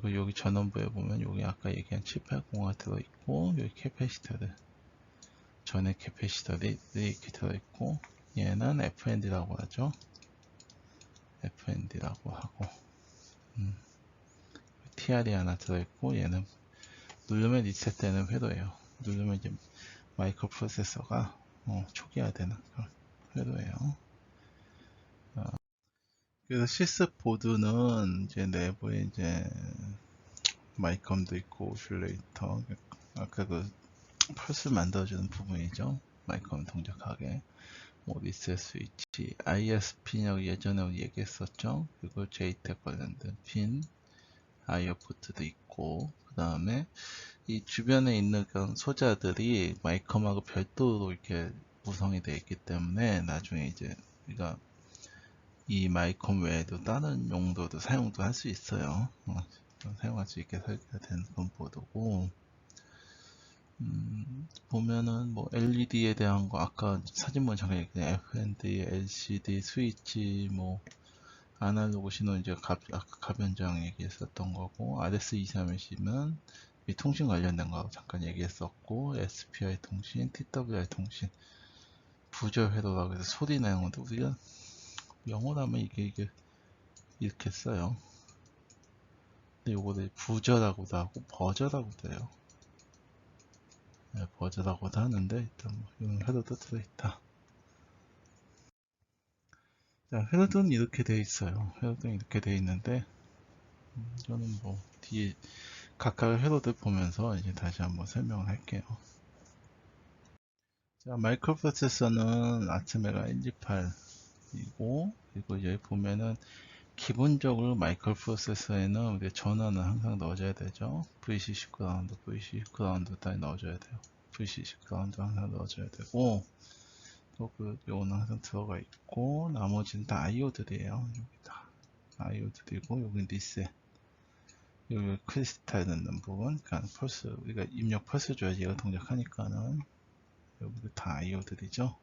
그 여기 전원부에 보면 여기 아까 얘기한 780가 들어있고, 여기 캐패시터들, 전액 캐패시터들이 이렇게 들어있고, 얘는 FND라고 하죠. FND라고 하고, TR이 하나 들어있고, 얘는 누르면 리셋되는 회로예요. 누르면 이제 마이크로 프로세서가 초기화되는 그런 회로예요. 그래서 실습 보드는 이제 내부에 이제 마이컴도 있고 오실레이터, 아까 그 펄스 만들어주는 부분이죠. 마이컴 동작하게. 뭐 리셋 스위치, ISP냐고 예전에 얘기했었죠. 그리고 JTAG 관련된 핀, IO 포트도 있고, 그 다음에 이 주변에 있는 그런 소자들이 마이컴하고 별도로 이렇게 구성이 되어 있기 때문에 나중에 이제 우리가 이 마이컴 외에도 다른 용도도 사용도 할 수 있어요. 사용할 수 있게 설계가 된 그런 보드고, 보면은 뭐 LED에 대한 거 아까 사진 보면 잠깐 얘기했 FND, LCD, 스위치, 뭐 아날로그 신호 이제 아까 가변장 얘기했었던 거고, RS232는 통신 관련된 거 잠깐 얘기했었고, SPI 통신, TWI 통신, 부저 회로라고 해서 소리 내는 건데 우리가 영어라면 이게 이렇게 써요. 근데 요거를 부저라고도 하고 버저라고도 해요. 네, 버저라고도 하는데 일단 뭐 이런 회로도 들어있다. 자, 회로는 이렇게 돼 있어요. 회로는 이렇게 돼 있는데, 저는 뭐 뒤에 각각 회로들 보면서 이제 다시 한번 설명을 할게요. 자, 마이크로 프로세서는 아트메가 128이고, 그리고 여기 보면은 기본적으로 마이크로 프로세서에는 우리 전원을 항상 넣어줘야 되죠. VCC 그라운드, VCC 그라운드 다 넣어줘야 돼요. VCC 그라운드 항상 넣어줘야 되고, 또 요거는 항상 들어가 있고, 나머지는 다 아이오들이에요. 여기 다 아이오들이고, 여기 리셋, 여기 크리스탈 넣는 부분, 그러니까 펄스, 우리가 입력 펄스 줘야지 얘가 동작하니까는 여기도 다 아이오들이죠.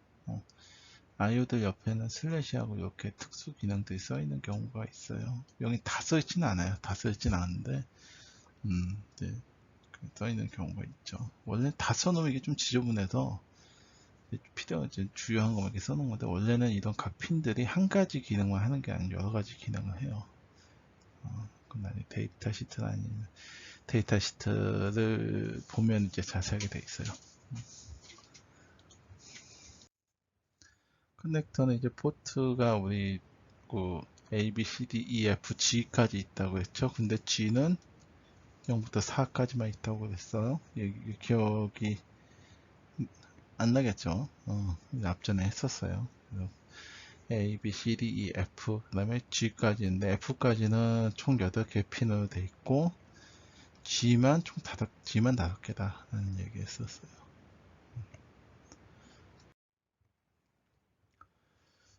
아이오들 옆에는 슬래시하고 이렇게 특수 기능들이 써 있는 경우가 있어요. 여기 다 써 있지는 않아요. 다 써 있지는 않은데, 네, 써 있는 경우가 있죠. 원래 다 써놓으면 이게 좀 지저분해서 필요 이제 주요한 것만 이렇게 써놓은 건데, 원래는 이런 각 핀들이 한 가지 기능만 하는 게 아니고 여러 가지 기능을 해요. 그건 아니 데이터 시트나 아니면 데이터 시트를 보면 이제 자세하게 돼 있어요. 커넥터는 이제 포트가 우리 그 A, B, C, D, E, F, G까지 있다고 했죠. 근데 G는 0부터 4까지만 있다고 그랬어요. 기억이 안 나겠죠. 앞전에 했었어요. A, B, C, D, E, F, 그 다음에 G까지 있는데, F까지는 총 8개 핀으로 돼 있고, G만 총 G만 5개다 라는 얘기 했었어요.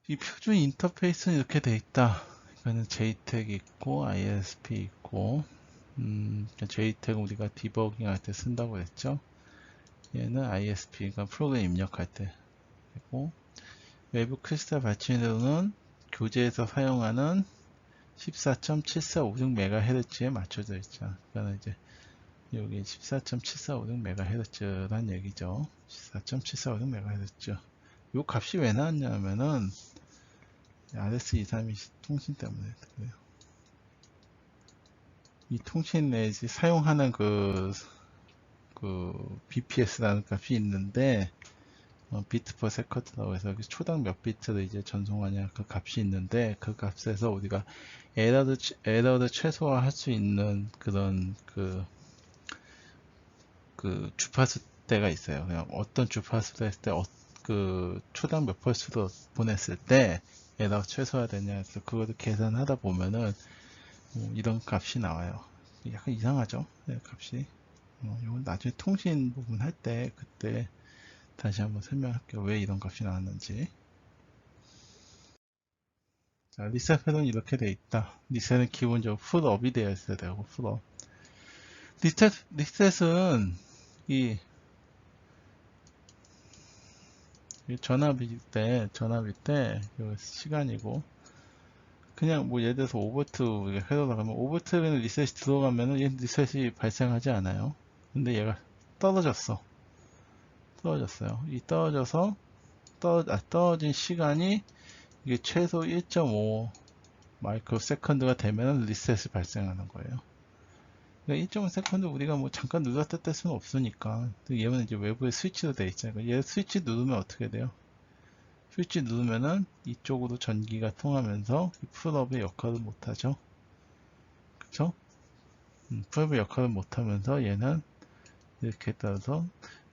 이 표준 인터페이스는 이렇게 돼 있다. 이거는 JTAG 있고, ISP 있고, JTAG 우리가 디버깅 할 때 쓴다고 했죠. 얘는 ISP가 프로그램 입력할 때 되고, 외부 크리스탈 발치회로는 교재에서 사용하는 14.7456MHz에 맞춰져 있죠. 그러니까 이제 여기 14.7456MHz란 얘기죠. 14.7456MHz. 요 값이 왜 나왔냐면은 RS232 통신 때문에 그래요. 이 통신 내지 사용하는 그 BPS라는 값이 있는데 비트 퍼 세컨드라고 해서 초당 몇 비트를 이제 전송하냐 그 값이 있는데 그 값에서 우리가 에러를 최소화할 수 있는 그런 그 주파수 대가 있어요. 그냥 어떤 주파수로 했을 때 그 초당 몇 펄스로 보냈을 때 에러 최소화 되냐 해서 그거를 계산하다 보면은 이런 값이 나와요. 약간 이상하죠? 네, 값이. 이건 나중에 통신 부분 할 때 그때 다시 한번 설명할게요. 왜 이런 값이 나왔는지. 자, 리셋은 이렇게 돼 있다. 리셋은 기본적으로 풀업이 되어 있어야 되고, 풀업. 리셋은 이 전압일 때 시간이고, 그냥 뭐 예를 들어서 5V 회로 나가면 5V는 리셋이 들어가면은 얘 리셋이 발생하지 않아요. 근데 얘가 떨어졌어요. 이 떨어진 시간이 이게 최소 1.5 마이크로 세컨드가 되면 리셋이 발생하는 거예요. 그러니까 1.5 세컨드 우리가 뭐 잠깐 눌렀다 뗄 수는 없으니까. 얘는 이제 외부에 스위치로 되어 있잖아요. 얘 스위치 누르면 어떻게 돼요? 스위치 누르면은 이쪽으로 전기가 통하면서 풀업의 역할을 못하죠. 그쵸? 풀업의 역할을 못하면서 얘는 이렇게 따라서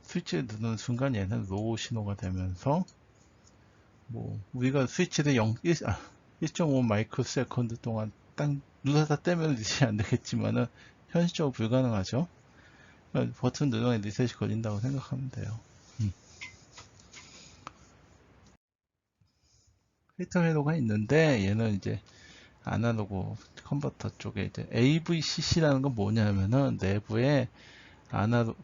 스위치를 누르는 순간 얘는 로우 신호가 되면서 뭐 우리가 스위치를 1.5 마이크로 세컨드 동안 딱 눌러다 떼면 리셋이 안 되겠지만은 현실적으로 불가능하죠. 그러니까 버튼 누르면 리셋이 걸린다고 생각하면 돼요. 필터 회로가 있는데 얘는 이제 아날로그 컨버터 쪽에 이제 AVCC라는 건 뭐냐면은 내부에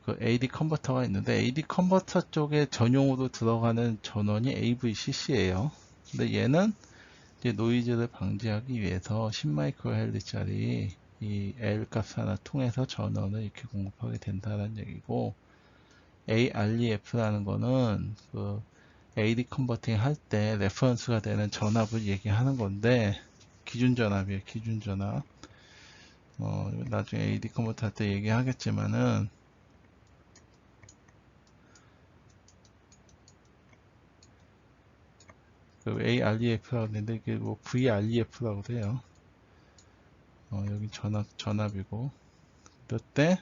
그 AD 컨버터가 있는데 AD 컨버터 쪽에 전용으로 들어가는 전원이 AVCC예요. 근데 얘는 이제 노이즈를 방지하기 위해서 10마이크로헬리짜리 이 L 값 하나 통해서 전원을 이렇게 공급하게 된다는 얘기고, AREF라는 거는 그 AD 컨버팅 할 때 레퍼런스가 되는 전압을 얘기하는 건데, 기준 전압이에요. 기준 전압. 나중에 AD 컨버터 할 때 얘기하겠지만은 그 AREF라고 하는데 이게 뭐 VREF라고 해요. 여기 전압이고, 그때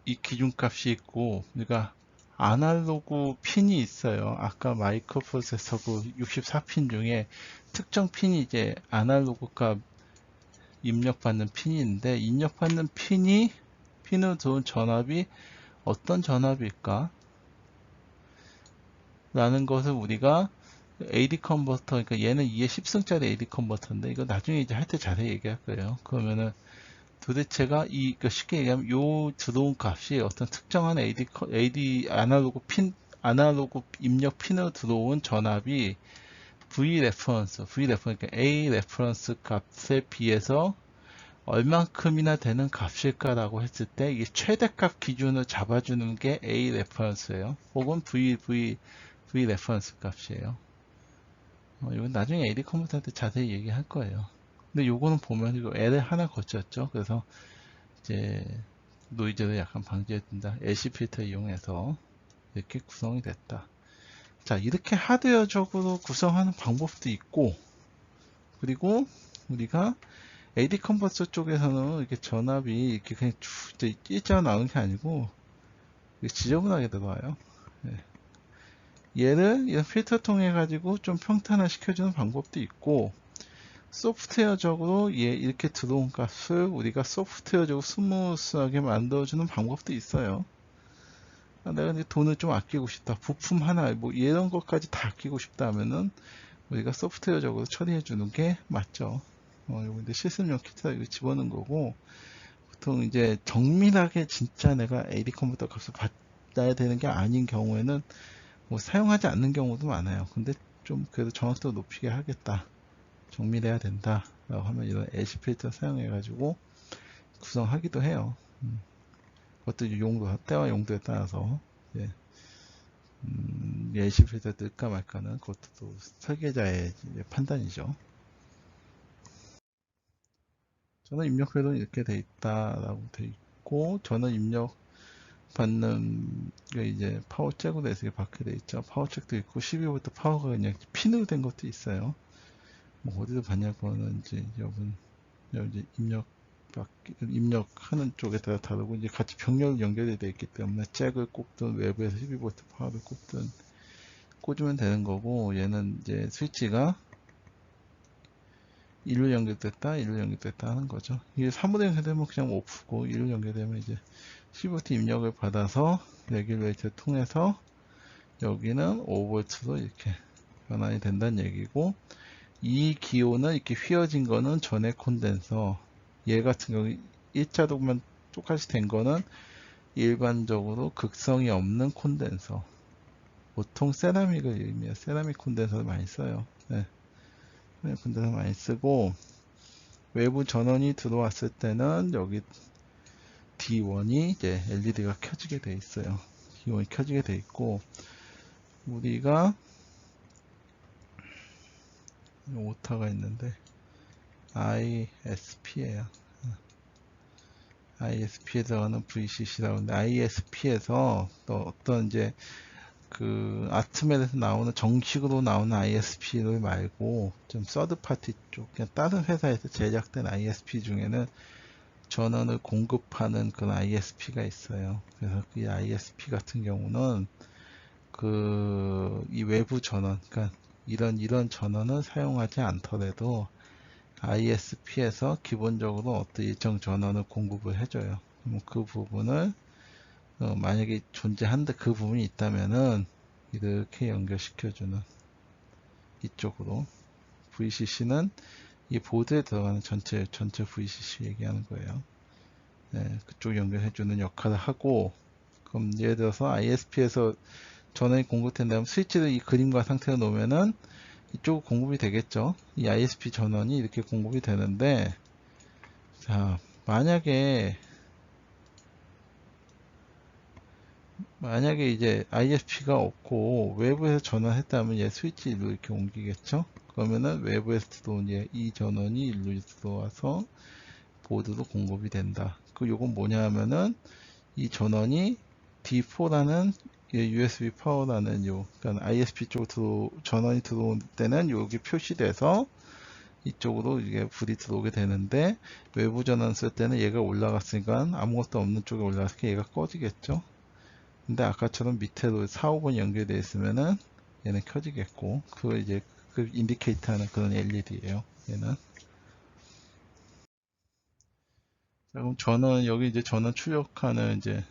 이 기준값이 있고, 그러니까 아날로그 핀이 있어요. 아까 마이크로 프로세서 그 64핀 중에 특정 핀이 이제 아날로그 값 입력받는 핀이 있는데, 입력받는 핀으로 들어온 전압이 어떤 전압일까? 라는 것을 우리가 AD 컨버터, 그러니까 얘는 2의 10승짜리 AD 컨버터인데, 이거 나중에 이제 할 때 자세히 얘기할 거예요. 그러면은 도대체가 쉽게 얘기하면 요 들어온 값이 어떤 특정한 AD 아날로그 입력 핀으로 들어온 전압이 V 레퍼런스, 그러니까 A 레퍼런스 값에 비해서 얼만큼이나 되는 값일까라고 했을 때 이 최대값 기준을 잡아주는 게 A 레퍼런스예요. 혹은 V 레퍼런스 값이에요. 이건 나중에 AD 컴퓨터한테 자세히 얘기할 거예요. 근데 요거는 보면 이거 L을 하나 거쳤죠. 그래서 이제 노이즈를 약간 방지해 준다. LC 필터 이용해서 이렇게 구성이 됐다. 자, 이렇게 하드웨어적으로 구성하는 방법도 있고, 그리고 우리가 AD 컨버터 쪽에서는 이렇게 전압이 이렇게 그냥 쭉 일자로 나오는 게 아니고 지저분하게 들어와요. 얘를 이런 필터 통해 가지고 좀 평탄화 시켜주는 방법도 있고, 소프트웨어적으로 이렇게 들어온 값을 우리가 소프트웨어적으로 스무스하게 만들어주는 방법도 있어요. 내가 이제 돈을 좀 아끼고 싶다. 부품 하나, 뭐 이런 것까지 다 아끼고 싶다 하면은 우리가 소프트웨어적으로 처리해 주는 게 맞죠. 요거 이제 실습용 키트다 이거 집어넣은 거고, 보통 이제 정밀하게 진짜 내가 AD 컨버터 값을 받아야 되는 게 아닌 경우에는 뭐 사용하지 않는 경우도 많아요. 근데 좀 그래도 정확도를 높이게 하겠다. 정밀해야 된다 라고 하면 이런 LC 필터 사용해 가지고 구성하기도 해요. 그것도 용도, 때와 용도에 따라서 예, 예시필터 넣을까 말까는 그것도 또 설계자의 판단이죠. 저는 입력 회로는 이렇게 돼 있다라고 돼 있고, 저는 입력 받는 게 이제 파워 잭으로 해서 받게 돼 있죠. 파워 잭도 있고 12V 파워가 그냥 핀으로 된 것도 있어요. 뭐 어디서 받냐고는 이제 이제 입력하는 쪽에 따라 다르고, 이제 같이 병렬 연결이 되어 있기 때문에 잭을 꼽든 외부에서 12V 파워를 꼽든 꽂으면 되는 거고, 얘는 이제 스위치가 1로 연결됐다, 1로 연결됐다 하는 거죠. 이게 3으로 연결되면 그냥 오프고, 1로 연결되면 이제 12V 입력을 받아서 레귤레이터 통해서 여기는 5V로 이렇게 변환이 된다는 얘기고, 이 기호는 이렇게 휘어진 거는 전액 콘덴서, 얘 같은 경우 일자로만 똑같이 된 거는 일반적으로 극성이 없는 콘덴서, 보통 세라믹을 의미해요. 세라믹 콘덴서를 많이 써요. 네. 콘덴서 많이 쓰고, 외부 전원이 들어왔을 때는 여기 D1이 이제 LED가 켜지게 돼 있어요. D1이 켜지게 돼 있고, 우리가 오타가 있는데 ISP예요. ISP에서 하는 VCC라고 하는데, ISP에서 또 어떤 이제 그 아트멜에서 나오는 정식으로 나오는 ISP를 말고 좀 서드 파티 쪽, 그냥 다른 회사에서 제작된 ISP 중에는 전원을 공급하는 그런 ISP가 있어요. 그래서 그 ISP 같은 경우는 그 이 외부 전원, 그러니까 이런 전원을 사용하지 않더라도 ISP에서 기본적으로 어떤 일정 전원을 공급을 해줘요. 그럼 그 부분을 만약에 존재한다, 그 부분이 있다면은 이렇게 연결시켜주는, 이쪽으로 VCC는 이 보드에 들어가는 전체 VCC 얘기하는 거예요. 네, 그쪽 연결해주는 역할을 하고, 그럼 예를 들어서 ISP에서 전원이 공급된 다음 스위치를 이 그림과 상태로 놓으면은 이쪽 공급이 되겠죠. 이 ISP 전원이 이렇게 공급이 되는데, 자, 만약에 이제 ISP가 없고 외부에서 전원했다면 얘 스위치 일로 이렇게 옮기겠죠. 그러면은 외부에서 들어온 이 전원이 일로 들어와서 보드로 공급이 된다. 그 요건 뭐냐 하면은 이 전원이 D4라는 USB 파워라는 그러니까 ISP 쪽으로 전원이 들어올 때는 여기 표시돼서 이쪽으로 이게 불이 들어오게 되는데, 외부 전원 쓸 때는 얘가 올라갔으니까 아무것도 없는 쪽에 올라가서 얘가 꺼지겠죠. 근데 아까처럼 밑에로 4, 5번 연결되어 있으면은 얘는 켜지겠고, 그 이제 그 인디케이터 하는 그런 LED예요. 얘는. 자, 그럼 전원, 여기 이제 전원 출력하는 이제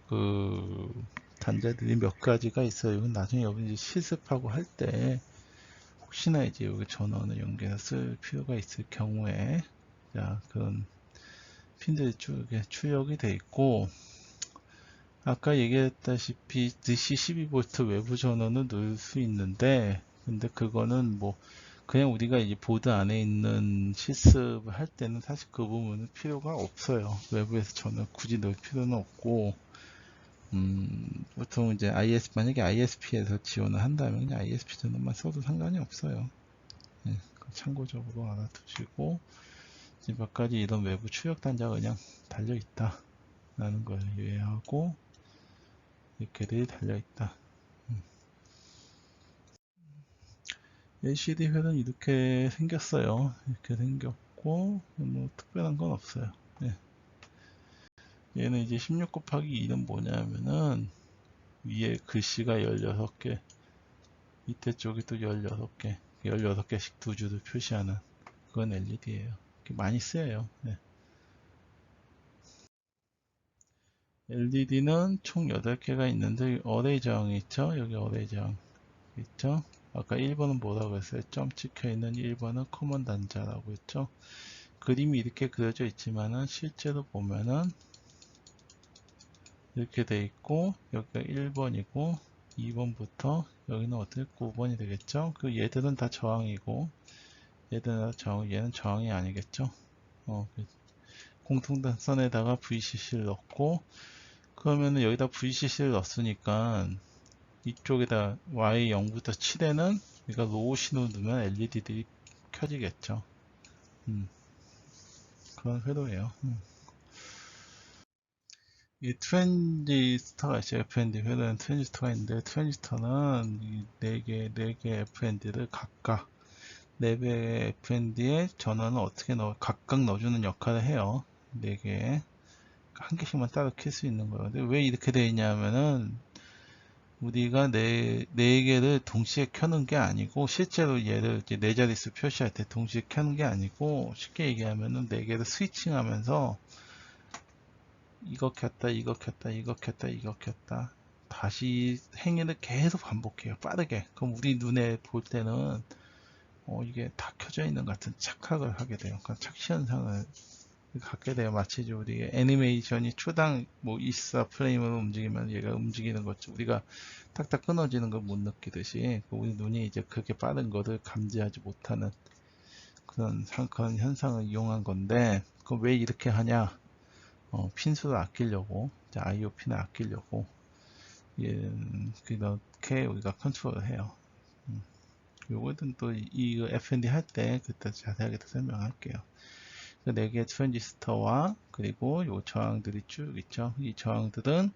그 단자들이 몇 가지가 있어요. 이건 나중에 여기 이제 실습하고 할 때 혹시나 이제 여기 전원을 연결해서 쓸 필요가 있을 경우에, 자, 그런 핀들이 쭉 출력이 돼 있고, 아까 얘기했다시피 DC 12V 외부 전원을 넣을 수 있는데, 근데 그거는 뭐 그냥 우리가 이제 보드 안에 있는 실습을 할 때는 사실 그 부분은 필요가 없어요. 외부에서 전원 굳이 넣을 필요는 없고, 보통 이제 만약에 ISP에서 지원을 한다면 그냥 ISP 전원만 써도 상관이 없어요. 예, 참고적으로 알아두시고, 지금 몇 가지 이런 외부 출력 단자가 그냥 달려 있다 라는 걸 이해하고, 이렇게 달려 있다. LCD 휠은 이렇게 생겼어요. 이렇게 생겼고, 뭐 특별한 건 없어요. 예. 얘는 이제 16 곱하기 2는 뭐냐면은 위에 글씨가 16개, 밑에 쪽이 또 16개, 16개씩 두 줄을 표시하는 그건 LED예요. 많이 쓰여요. 네. LED는 총 8개가 있는데 어레이 저항이 있죠. 여기 어레이 저항 있죠. 아까 1번은 뭐라고 했어요? 점 찍혀 있는 1번은 커먼 단자라고 했죠. 그림이 이렇게 그려져 있지만은 실제로 보면은 이렇게 돼 있고, 여기가 1번이고 2번부터 여기는 어떻게 9번이 되겠죠. 그 얘들은 다 저항이고, 얘들은 다 저항, 얘는 저항이 아니겠죠. 공통선에다가 VCC를 넣고, 그러면은 여기다 VCC를 넣었으니까 이쪽에다 Y 0부터 7에는 우리가 로우 신호 넣으면 LED들이 켜지겠죠. 그런 회로예요. 이 트랜지스터가 있어요. FND 회로는 트랜지스터가 있는데, 트랜지스터는 이 4개 FND를 각각 4개의 FND에 전원을 어떻게 각각 넣어주는 역할을 해요. 4개. 한 개씩만 따로 켤 수 있는 거예요. 근데 왜 이렇게 되어 있냐면은, 우리가 네 개를 동시에 켜는 게 아니고, 실제로 얘를 이제 네 자릿수 표시할 때 동시에 켜는 게 아니고, 쉽게 얘기하면은 네 개를 스위칭 하면서 이거 켰다, 이거 켰다, 이거 켰다, 이거 켰다. 다시 행위를 계속 반복해요. 빠르게. 그럼 우리 눈에 볼 때는 이게 다 켜져 있는 것 같은 착각을 하게 돼요. 그러니까 착시 현상을 갖게 돼요. 마치 우리 애니메이션이 초당 뭐 24프레임으로 움직이면 얘가 움직이는 거죠. 우리가 딱딱 끊어지는 걸 못 느끼듯이 우리 눈이 이제 그렇게 빠른 거를 감지하지 못하는 그런 현상을 이용한 건데, 그럼 왜 이렇게 하냐? 핀수를 아끼려고, IO 핀을 아끼려고, 그렇게 우리가 컨트롤을 해요. 요거는 또 이 FND 할 때 그때 자세하게 더 설명할게요. 그 4개의 트랜지스터와 그리고 요 저항들이 쭉 있죠. 이 저항들은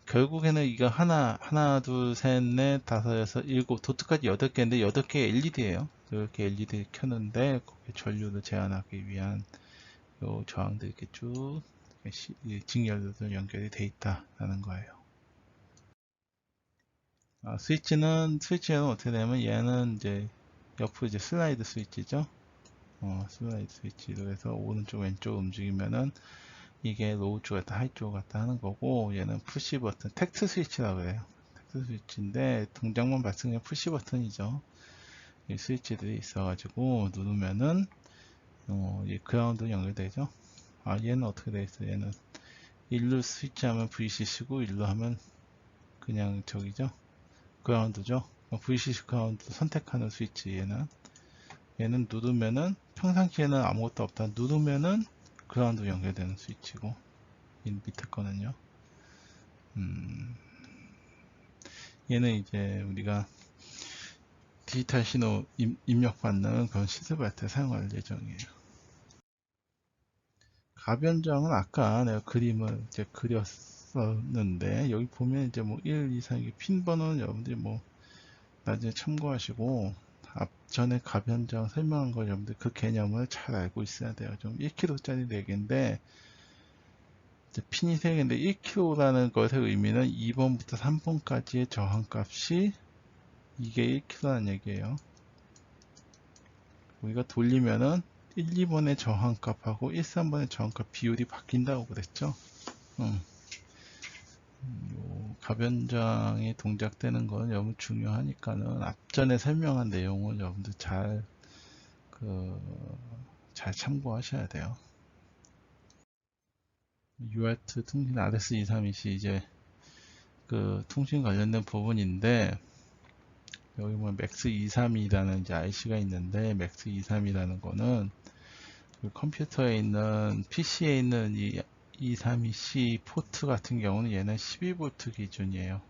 결국에는 이거 하나, 둘, 셋, 넷, 다섯, 여섯, 일곱, 도트까지 8개인데 8개 LED예요. 이렇게 LED 켜는데 거기에 전류를 제한하기 위한 요 저항들이 이렇게 쭉 직렬로 연결이 돼 있다라는 거예요. 스위치는 어떻게 되냐면 얘는 이제 옆으로 이제 슬라이드 스위치죠. 슬라이드 스위치로 해서 오른쪽 왼쪽 움직이면은 이게 로우 쪽 갔다 하이 쪽 갔다 하는 거고, 얘는 푸시 버튼 텍스트 스위치라고 해요. 텍스트 스위치인데 동작만 발생해 푸시 버튼이죠. 이 스위치들이 있어가지고 누르면은 이 그라운드 연결되죠. 얘는 어떻게 돼 있어? 얘는 1루 스위치 하면 VCC고 1루 하면 그냥 저기죠. 그라운드죠. VCC 그라운드 선택하는 스위치. 얘는 누르면은 평상시에는 아무것도 없다. 누르면은 그라운드 연결되는 스위치고, 이 밑에 거는요. 얘는 이제 우리가 디지털 신호 입력받는 그런 시스템 때 사용할 예정이에요. 가변정은 아까 내가 그림을 이제 그렸었는데, 여기 보면 이제 뭐 1, 2, 3, 핀 번호는 여러분들이 뭐 나중에 참고하시고, 앞전에 가변정 설명한 거 여러분들 그 개념을 잘 알고 있어야 돼요. 좀 1kg짜리 4개인데, 핀이 3개인데 1kg라는 것의 의미는 2번부터 3번까지의 저항값이 이게 1kg라는 얘기예요. 우리가 돌리면은 1, 2번의 저항값하고 1, 3번의 저항값 비율이 바뀐다고 그랬죠. 가변장이 동작되는 건 너무 중요하니까는 앞전에 설명한 내용을 여러분들 잘 참고하셔야 돼요. UART 통신 RS232C 이제 그 통신 관련된 부분인데, 여기 보면 맥스232라는 이제 IC가 있는데, 맥스232라는 거는 그 컴퓨터에 있는 PC에 있는 이 232C 포트 같은 경우는 얘는 12V 기준이에요.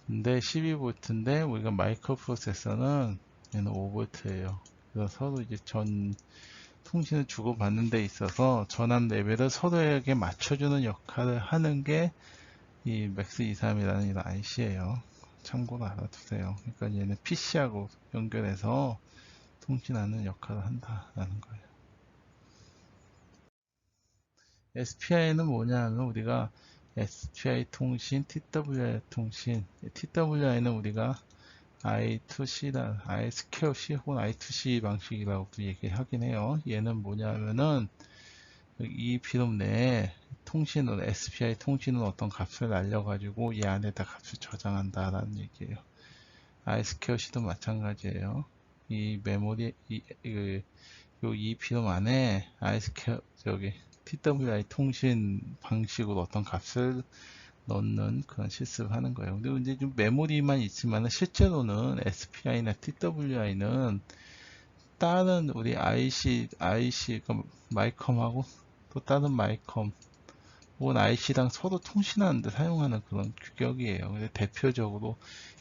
근데 12V인데 우리가 마이크로 프로세서는 얘는 5V예요. 그래서 서로 이제 통신을 주고받는 데 있어서 전압 레벨을 서로에게 맞춰주는 역할을 하는 게 이 맥스232라는 이런 IC예요. 참고로 알아두세요. 그러니까 얘는 PC하고 연결해서 통신하는 역할을 한다라는 거예요. SPI는 뭐냐 하면 우리가 SPI 통신, TWI 통신, TWI는 우리가 I2C, I2C 혹은 I2C 방식이라고 얘기하긴 해요. 얘는 뭐냐면은 이 비록 내에 통신은 SPI 통신은 어떤 값을 날려가지고 이 안에다 값을 저장한다라는 얘기예요. I2C도 마찬가지예요. 이 메모리 이 비록 안에 I2C 저기 TWI 통신 방식으로 어떤 값을 넣는 그런 실습을 하는 거예요. 근데 이제 좀 메모리만 있지만 실제로는 SPI나 TWI는 다른 우리 IC, 그 마이컴하고 또 다른 마이컴 혹은 IC랑 서로 통신하는데 사용하는 그런 규격이에요. 근데 대표적으로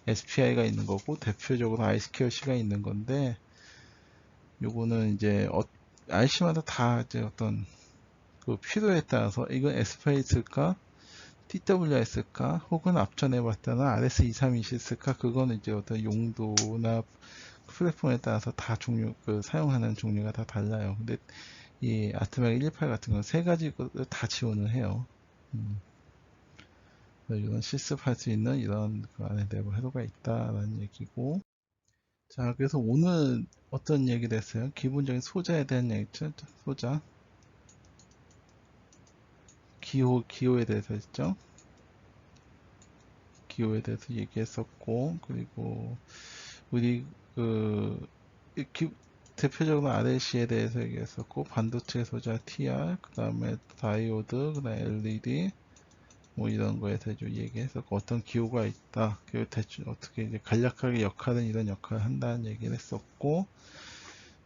SPI가 있는 거고 대표적으로 iSecureC가 있는 건데 요거는 이제 IC마다 다 이제 어떤 그 필요에 따라서 이건 SPI 쓸까 TWR 쓸까 혹은 앞전에 봤다는 RS232 쓸까 그거는 이제 어떤 용도나 플랫폼에 따라서 다 종류 사용하는 종류가 다 달라요. 근데 이 아트맥 118 같은 건 세 가지 다 지원을 해요. 이런 실습할 수 있는 이런 그 안에 내부 회로가 있다라는 얘기고. 자, 그래서 오늘 어떤 얘기를 했어요? 기본적인 소자에 대한 얘기죠. 소자. 기호에 대해서 했죠. 기호에 대해서 얘기했었고, 그리고 우리 그 대표적으로 RLC에 대해서 얘기했었고, 반도체 소자 TR, 그 다음에 다이오드, 그 다음에 LED, 뭐 이런 거에 대해서 좀 얘기했었고, 어떤 기호가 있다. 그리고 대충 어떻게 이제 간략하게 역할은 이런 역할을 한다는 얘기를 했었고,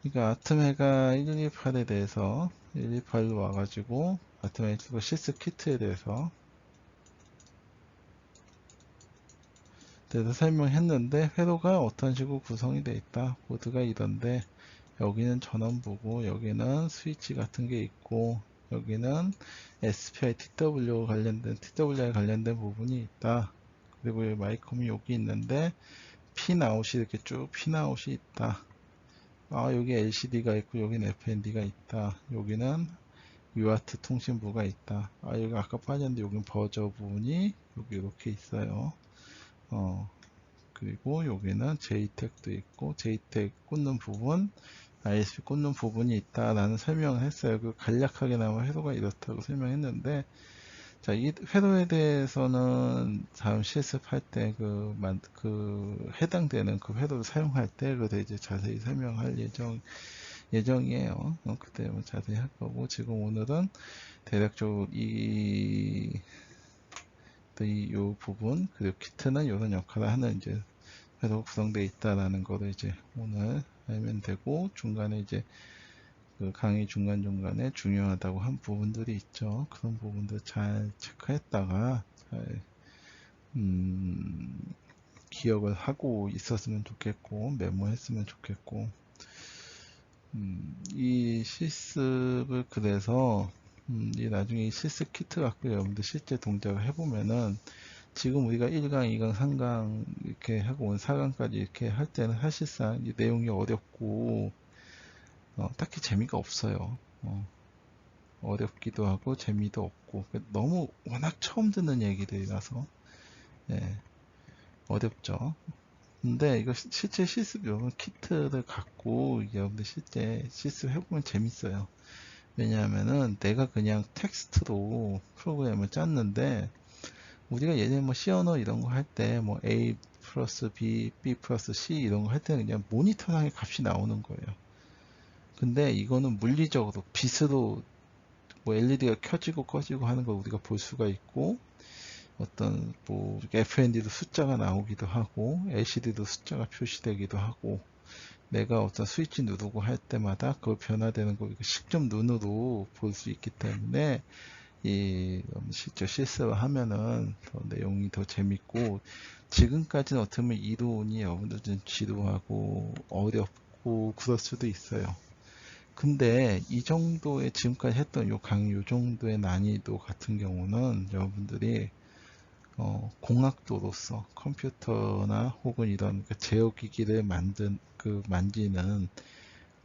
그러니까 아트메가 118에 대해서 118로 와가지고 아트메가 실습 키트에 대해서 설명했는데 회로가 어떤 식으로 구성이 되어 있다. 보드가 이런데 여기는 전원부고 여기는 스위치 같은 게 있고 여기는 SPI TW 관련된 TWI 관련된 부분이 있다. 그리고 마이컴이 여기 있는데 핀아웃이 이렇게 쭉 핀아웃이 있다. 여기 LCD가 있고 여기는 FND가 있다. 여기는 UART 통신부가 있다. 여기 아까 빠졌는데 여기는 버저 부분이 여기 이렇게 있어요. 그리고 여기는 JTAG도 있고 JTAG 꽂는 부분, ISP 꽂는 부분이 있다라는 설명을 했어요. 그 간략하게나마 회로가 이렇다고 설명했는데, 자, 이 회로에 대해서는 다음 실습할 때 해당되는 그 회로를 사용할 때 그때 이제 자세히 설명할 예정이에요. 그때 자세히 할 거고, 지금 오늘은 대략적으로 요 부분, 그리고 키트는 이런 역할을 하는 이제 회로 구성되어 있다라는 거를 이제 오늘 알면 되고, 중간에 이제 그 강의 중간중간에 중요하다고 한 부분들이 있죠. 그런 부분들 잘 체크했다가 잘 기억을 하고 있었으면 좋겠고 메모했으면 좋겠고, 이 실습을 그래서 이 나중에 이 실습 키트 갖고 여러분들 실제 동작을 해보면은 지금 우리가 1강, 2강, 3강 이렇게 하고 온 4강까지 이렇게 할 때는 사실상 이 내용이 어렵고 딱히 재미가 없어요. 어렵기도 하고 재미도 없고 너무 워낙 처음 듣는 얘기들이라서 예, 어렵죠. 근데 이거 실제 실습 여러분 키트를 갖고 여러분들 실제 실습 해보면 재밌어요. 왜냐하면은 내가 그냥 텍스트로 프로그램을 짰는데 우리가 예전에 뭐 C 언어 이런 거 할 때 뭐 A 플러스 B, B 플러스 C 이런 거 할 때는 그냥 모니터상의 값이 나오는 거예요. 근데 이거는 물리적으로 빛으로 뭐 LED가 켜지고 꺼지고 하는 걸 우리가 볼 수가 있고 어떤 뭐 FND도 숫자가 나오기도 하고 LCD도 숫자가 표시되기도 하고 내가 어떤 스위치 누르고 할 때마다 그걸 변화되는 거 직접 눈으로 볼 수 있기 때문에 이 실제 실습을 하면은 더 내용이 더 재밌고 지금까지는 어떻게 보면 이론이 여러분들 좀 지루하고 어렵고 그럴 수도 있어요. 근데 이 정도의 지금까지 했던 요 강의 요 정도의 난이도 같은 경우는 여러분들이 공학도로서 컴퓨터나 혹은 이런 제어기기를 만지는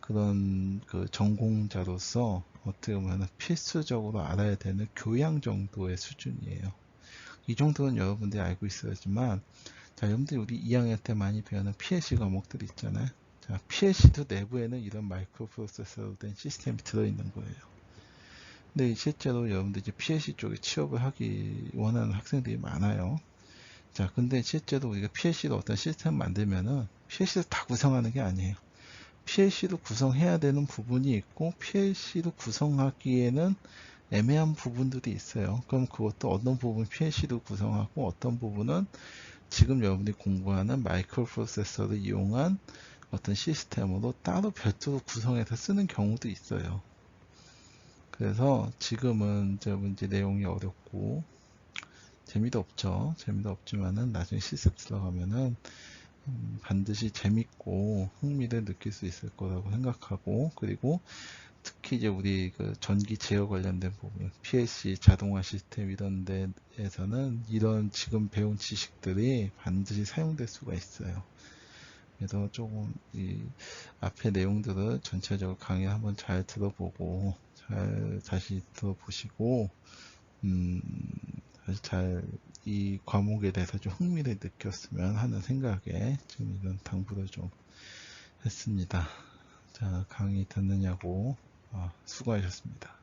그런 그 전공자로서 어떻게 보면 필수적으로 알아야 되는 교양 정도의 수준이에요. 이 정도는 여러분들이 알고 있어야지만, 자, 여러분들이 우리 2학년 때 많이 배우는 PLC 과목들 있잖아요. 자, PLC도 내부에는 이런 마이크로 프로세서로 된 시스템이 들어있는 거예요. 근데 실제로 여러분들 이제 PLC 쪽에 취업을 하기 원하는 학생들이 많아요. 자, 근데 실제로 우리가 PLC로 어떤 시스템 만들면은 PLC를 다 구성하는 게 아니에요. PLC도 구성해야 되는 부분이 있고 PLC도 구성하기에는 애매한 부분들이 있어요. 그럼 그것도 어떤 부분 PLC도 구성하고 어떤 부분은 지금 여러분들이 공부하는 마이크로 프로세서를 이용한 어떤 시스템으로 따로 별도로 구성해서 쓰는 경우도 있어요. 그래서 지금은 이제 내용이 어렵고 재미도 없죠. 재미도 없지만은 나중에 실습 들어가면은 반드시 재밌고 흥미를 느낄 수 있을 거라고 생각하고, 그리고 특히 이제 우리 그 전기 제어 관련된 부분, PLC 자동화 시스템 이런 데에서는 이런 지금 배운 지식들이 반드시 사용될 수가 있어요. 그래서 조금 이 앞에 내용들을 전체적으로 강의 한번 잘 들어보고, 잘 다시 들어보시고, 다시 잘 이 과목에 대해서 좀 흥미를 느꼈으면 하는 생각에 지금 이런 당부를 좀 했습니다. 자, 강의 듣느냐고 수고하셨습니다.